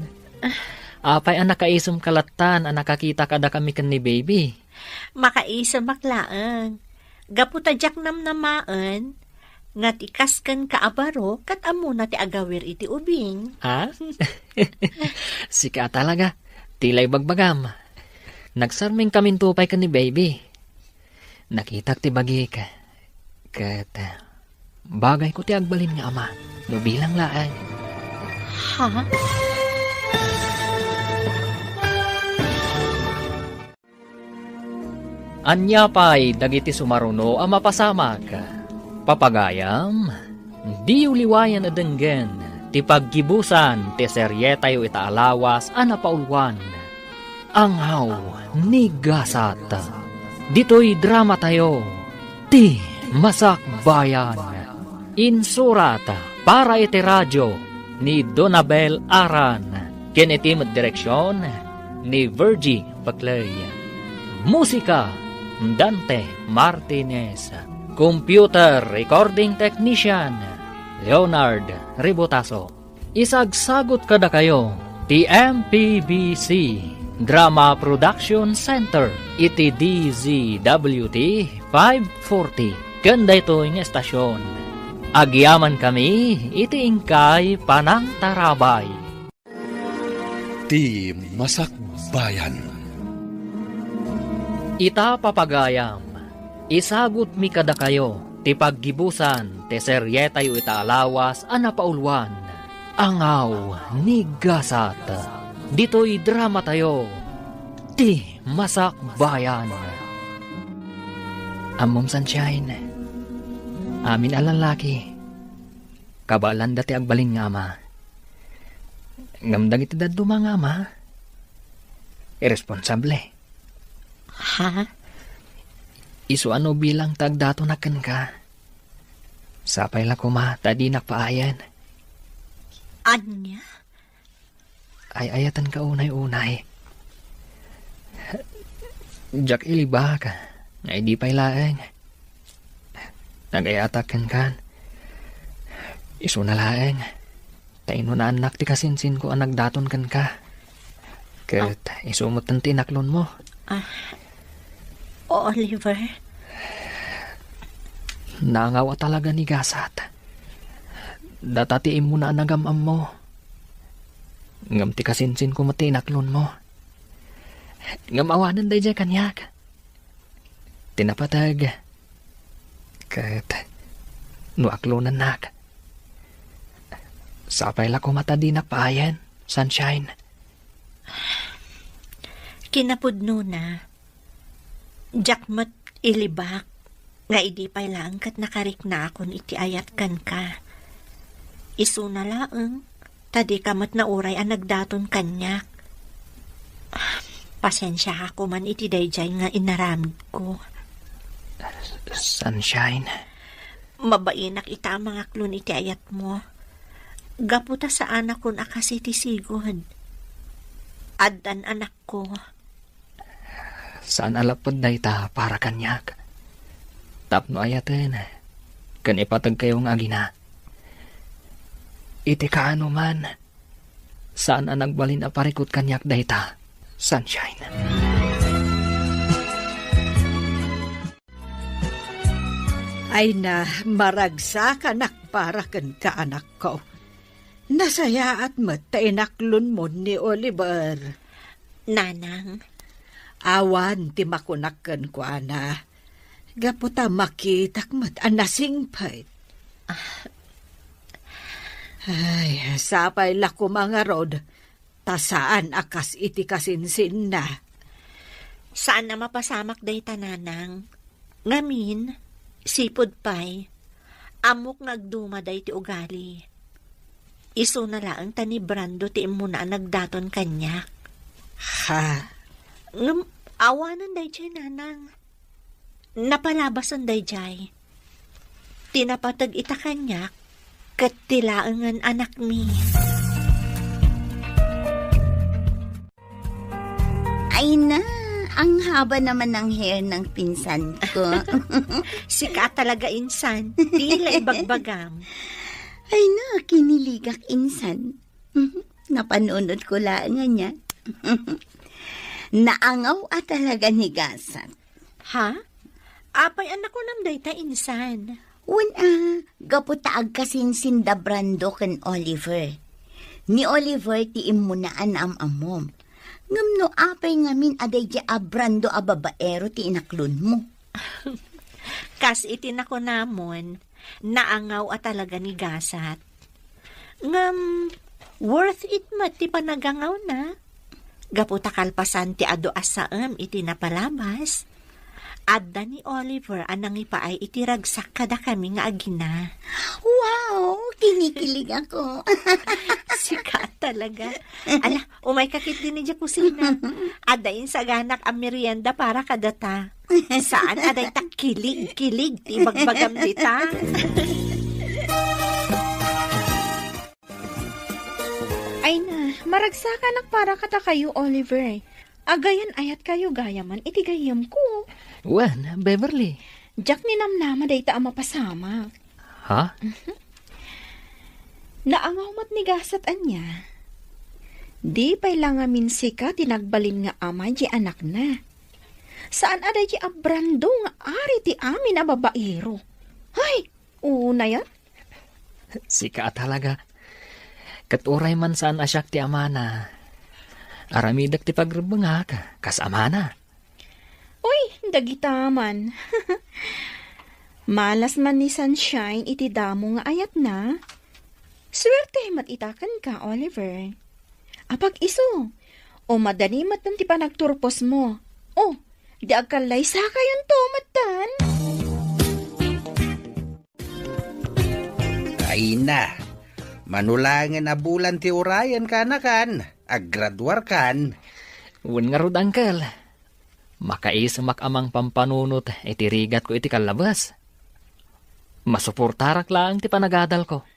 Apay ang nakaisom kalatan ang nakakita kada kami kan ni baby. Makaisa maklaan. Gaputadyak namnamaan, nga tikaskan ka abaro, kat amo na ti agawir iti ubing. Ha? Sika talaga. Tilay bagbagam. Nagsarming kaming tupay ka ni baby. Nakitak ti bagi ka. Kat bagay ko ti agbalin nga ama. No bilang laan. Ha? Anya pa'y dagiti sumaruno ang mapasamak. Papagayam, di uliwayan na denggen, ti paggibusan, ti serye tayo itaalawas, anapaulwan. Anghaw, ni gasat. Dito'y drama tayo, ti masakbayan. Insurat, para iti radyo, ni Donabel Aran. Kinetim direksyon, ni Virgie Baclay. Musika, Dante Martinez. Computer Recording Technician Leonard Ribotaso. Isagsagot kada kayo ti MPBC Drama Production Center iti DZWT 540 kanda ito yung estasyon. Agyaman kami iti ingkay panang tarabay. Ti Masakbayan. Ita papagayam, isagot mi kada kayo, ti paggibusan, ti serye tayo itaalawas, anapaulwan. Angaw, ni gasat, dito'y drama tayo, ti masakbayan. Amom sunshine, amin alalaki, kabalan dati agbalin nga ama. Ngamdag iti daduma nga ama, irresponsable. Ha? Isu ano bilang tagdato na kan ka. Sapay la kuma, tadi nakpaayan. Anya? Ay ayatan ka unay-unay. Jack iliba ka, nga di pa'y laeng. Nagayatak kan. Isu na laeng. Taino na anak ti kasinsin ko ang nagdaton kan ka. Kat isumot ang tinaklon mo. Oliver, Nangawa talaga ni Gasat. Datatiin mo na ang nagamam mo. Ngam ti kasinsin ko matinaklon mo. Ngam awanan day dyan kanyak. Tinapatag. Kat nuaklonan nak. Sapay la ko matadinak paayan, sunshine. kinapudno na. Jakmat ilibak, nga idi pay lang kat nakarik na akon iti ayat kan ka. Isu na laeng, tadi kamat na uray ang nagdaton kanyak. Pasensya ako man iti dayjay nga inaramid ko. Sunshine. Mabainak ita ang mga klon iti ayat mo. Gaputa sa anak kon akas iti sigod. Addan anak ko. Saan alapod na ita para kanyak? Tapno ayaten. Kan ipatag kayong agina. Iti kaano man. Saan ang nagbalin a parikot kanyak da ita? Sunshine. Ay na, maragsa ka para kan ka anak ko. Nasaya at matinaklon mo ni Oliver. Nanang, Awan ti makunakan ko ana. Gaputa makitak mat anasingpay. Ay, sapay lako mga rod. Tasaan akas iti kasinsin na. saan na mapasamak day tananang? Ngamin, sipod pay, amok nagduma day ti ugali. Isu na lang tani Brando ti imuna nagdaton kanyak. Ha? Awanan day jay nanang. Napalabasan day jay. Tinapatag ita kanyak, kat tilaangan anak mi. Ay na, ang haba naman ng hair ng pinsan ko. Sika talaga insan, tila ibagbagam. Ay na, kiniligak insan. Napanunod ko lang niya. Naangaw at talaga ni Gasat. Ha? Apay anak ko nam day ta insan. Una, gaputaag kasin sinda Brando ken Oliver. Ni Oliver ti imunaan amom. Ngam no apay ngamin aday di Brando a babaero ti inaklon mo. Kas itin ako namon, naangaw at talaga ni Gasat. Ngam, worth it mat ti panagangaw na. Gaputa kalpasan ti ado asaam iti napalabas. Adda ni Oliver anang ipaay itiragsak kada kami nga agina. Wow, kinikilig ako. Sikat talaga. Ala, umay kakit din ni kusina. Adain sa ganak ang merienda para kadata. Saan aday ta kilig, ti bagbagam dita. Ay na, maragsakan para kata kayo, Oliver. Agayan ayat kayo gayaman, iti gayam ko. Wan, Beverly. Jack ni namnama day ta mapasama. Ha? Naangaw mat ni Gasat anya. Di pay lang amin sika tinagbalin nga ama di anak na. Saan aday di Brando nga ari ti amin a babaero? Hay, una yan? Sika talaga. Katuray man saan asyak ti amana. Aramidak ti pagrubangak, kas amana. Uy, dagitaman. Malas man ni Sunshine iti damo nga ayat na. Swerte matitakan ka, Oliver. Apag iso, o madani matan ti panagturpos mo. O, di agkalay sa kayon to matan. Ay na, manulangan na bulan ti urayan kanakan, aggraduar kan. Wan nga rod, uncle. Makaisamak amang pampanunot iti rigat ko iti kalabas. Masuportarak lang ti panagadal ko.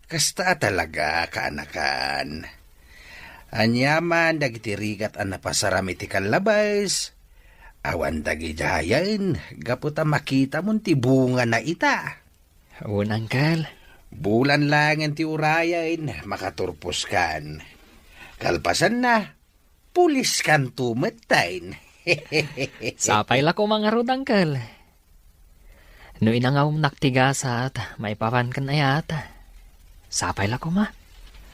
Kasta talaga kaanakan. Anyaman dagiti rigat ang napasaram iti kalabas. Awan dagi dayan, gaputa makita mon ti bunga na ita. Wan, uncle. Bulan lang ang ti urayan, makaturpos kan. Kalpasan na, pulis kan tumatain. Sapay la ko mga rod, Uncle. No inangaw naktigasat, may papan kan ayat. Sapay la ko ma.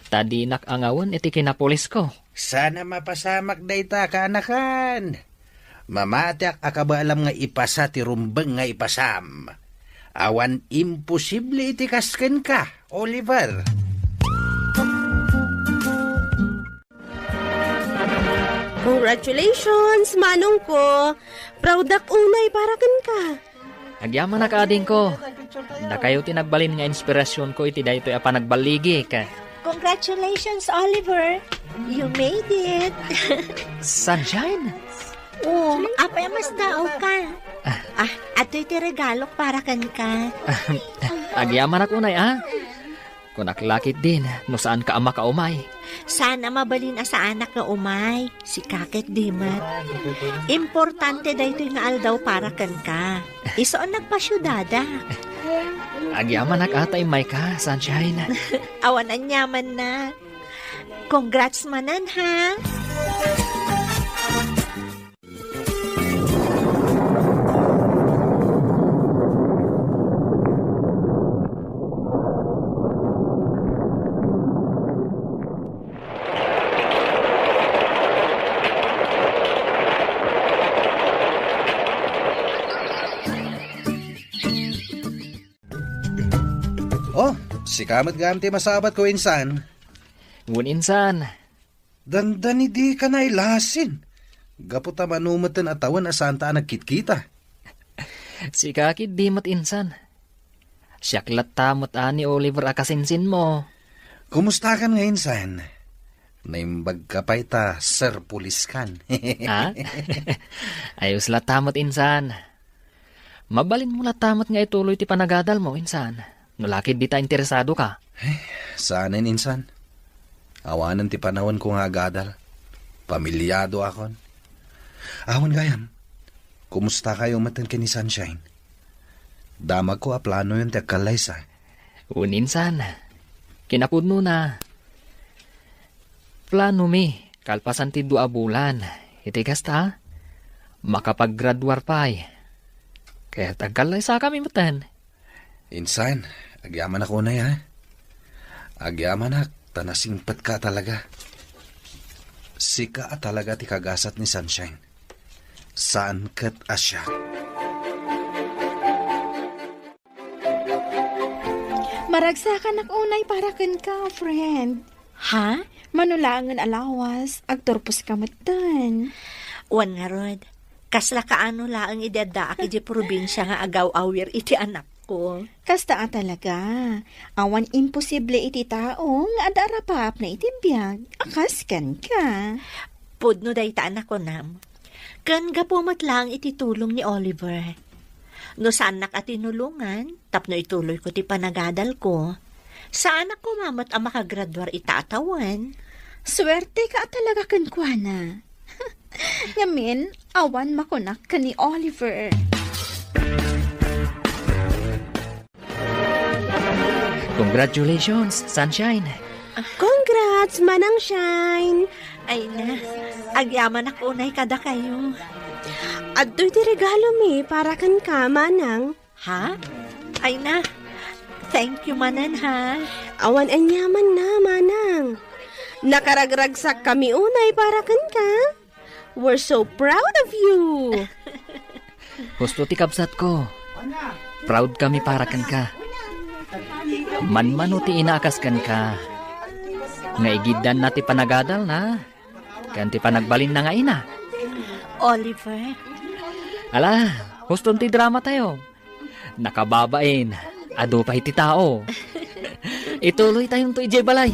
Tadi nakangawon iti kinapulis ko. Sana mapasamak dayta kaanakan. Mamatak akabaalam nga ipasa ti rumbeng nga ipasam. Awan imposible iti kasken ka, Oliver. Congratulations, manong ko. Proud ak unay para kan ka. Agyaman na kaading ko. Na kayo tinagbalin nga inspirasyon ko iti daytoy apa nagbaligi ka. Congratulations, Oliver. You made it. Sunshine? Oh, apay mas dao ka. Ato'y ti regalo para kan ka. Agyaman ako unay Kunaklakit din, no saan ka ama ka umay. Sana mabalin sa anak nga umay, si Kakit Dimat. Importante dahito nga aldaw para kan ka. Isoon nagpasyudada. Agyaman atay may ka, Sunshine. Awan ang yaman na. Congrats manan, ha? Oh, si kamat gamti masabat ko insan. Ngun insan. Dandani di ka na ilasin. Gaputa manumatan atawan asanta nagkitkita. Si kakid di mat insan. Siyaklat tamot ani Oliver akasinsin mo. Kumusta kan nga insan? Naimbag ka pa ita, sir pulis kan. Ha? Ayos la tamot insan. Mabalin mo la tamot nga ituloy ti panagadal mo insan. Nulakid di ta interesado ka. Saanin insan? Awanan ti panahon ko nga gadal. Pamilyado akon. Awan gayam, kumusta kayo matan ka ni Sunshine? Damag ko plano yun ti akalaysa. Uninsan, kinapudno na. Plano mi, kalpasan ti 2 bulan. Itigas ta, makapag-graduar pa'y. Kaya tagkalaysa kami matan. Insan, agyaman ako na ya. Agyaman ak, tanasingpat ka talaga. Sika talaga ti kagasat ni Sunshine. Saan kat asya? Maragsakan ak unay para kan ka, friend. Ha? Manulangan alawas, agtorpos kamatan. Wan nga rod. Kasla kaano laang idada aki di probinsya nga agaw-awir iti anak ko. Kasta talaga. Awan imposible iti tao nga adarapap na iti biyag. Akaskan ka. Pudno day ta anak ko nam. Kan gapumat lang iti tulong ni Oliver. No saan nak atinulungan, tapno ituloy ko ti panagadal ko. Sa anak ko mamat ang makagraduar itatawan. Swerte ka talaga kan kuana. Ngamin, awan makunak ka ni Oliver. Congratulations, Sunshine. Congrats, Manang Shine. Ay na, agyaman ako unay kada kayo. At do'y ti regalo mi para kan ka, Manang. Ha? Ay na, thank you manan ha. Awan anyaman na, Manang. Nakaragragsak kami unay para kan ka. We're so proud of you. Gusto ti kabsat ko. Proud kami para kan ka. Manmano ti inakas kan ka. Nga igidan na ti panagadal na. Kan ti panagbalin na nga ina. Oliver, Ala, gusto ti drama tayo. Nakababain. Ado pa iti tao. Ituloy tayong to ije balay.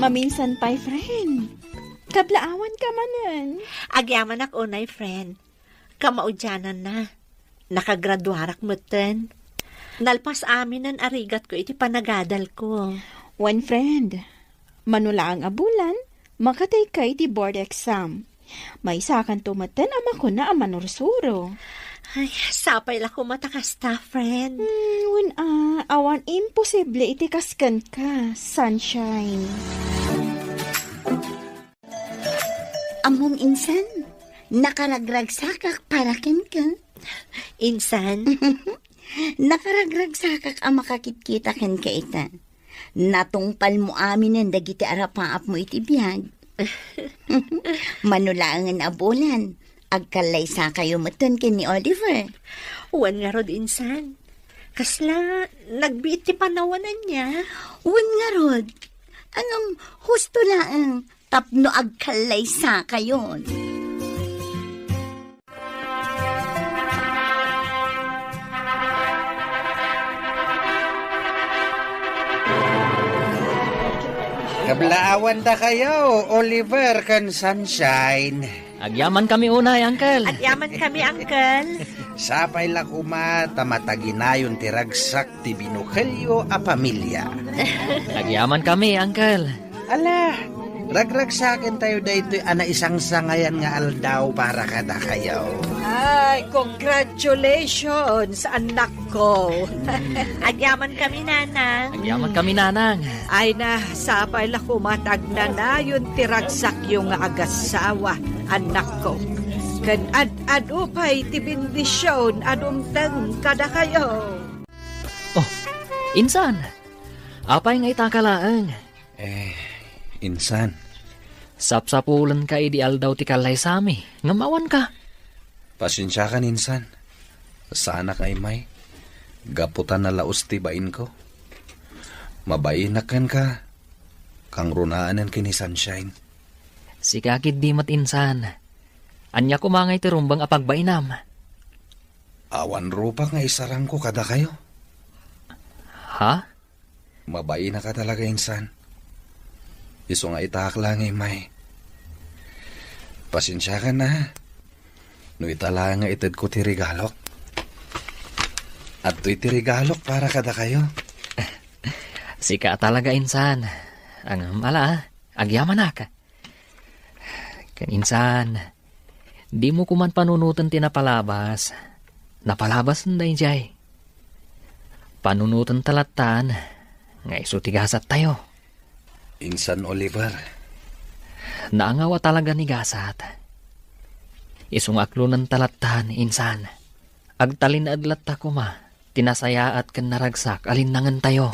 Maminsan pa'y friend. Kablaawan ka manan. agyaman ako unay friend. Kamaudyanan na. Nakagraduarak moten. Nalpas amin ang arigat ko iti panagadal ko. One friend. Manula ang abulan, makatay kay ti board exam. May sakan tumaten ama ko na amanursuro. Ay, sapay la ko mata kasta, friend. Awan imposible iti kasken ka, sunshine. Amom insan, nakaragragsakak para ken ka. Insan, Nakaragragsakak ang makakitkita ken ka ita. Natungpal mo amin ang dagiti arapaap mo iti biyag. Manulaangan abulan. Agkalay sa kayo matan ken ni Oliver. uwan nga rod, insan. Kasla, nagbiit ti panawanan niya. Wan nga rod. Anong husto laang tapno agkalay sa kayon. Kablaawan da kayo, Oliver kan Sunshine. Agyaman kami unay, Uncle. At yaman kami, Uncle. Sapay la kuma tamataginayon ti ragsak ti binukelyo a pamilya. Agyaman kami, Uncle. Ala, ragragsakin tayo daytoy ana isang sangayan nga aldaw para kada kayo. Ay, congratulations, anak ko. At yaman kami, Nanang. Agyaman kami, Nanang. Ay na, sapay la kumatag na yun tiragsak yung agasawa, anak ko. Kan ad-upay ti bendisyon adumteng kada kayo. Oh, insan. Apay nga itakalaang. Insan, Sapsapulan ka idi aldaw ti kalay sami. Ngamawan ka. pasensya ka insan. Sana kay may gaputan na laos ti bain ko. Mabainakan ka. Kang runaanan kini Sunshine. Sikakid di mat insan. Anya kumangay ti rumbang apagbainam. Awan rupa nga isarang ko kada kayo. Ha? Mabain na ka talaga, insan. Iso nga itahak lang may. Pasensya ka na. No itala nga itad ko ti regalok. At to'y ti regalok para kada kayo. Sika talaga insan. Ang mala, agyaman na ka. Kan insan, di mo kuman panunutan tinapalabas. Napalabas na jay. Panunutan talatan, nga isutigasat tayo. Insan Oliver, Naangawa talaga ni gasat. Isungaklo ng talatan, insan. Agtalin adlat ta kuma, tinasayaat kan naragsak, alinangan tayo.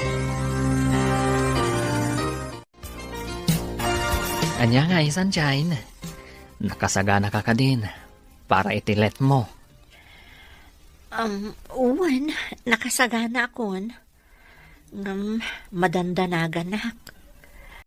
Anya nga, Sunshine. Nakasagana ka din para itilet mo. Uwan, nakasagana akon. Madandanagan nak.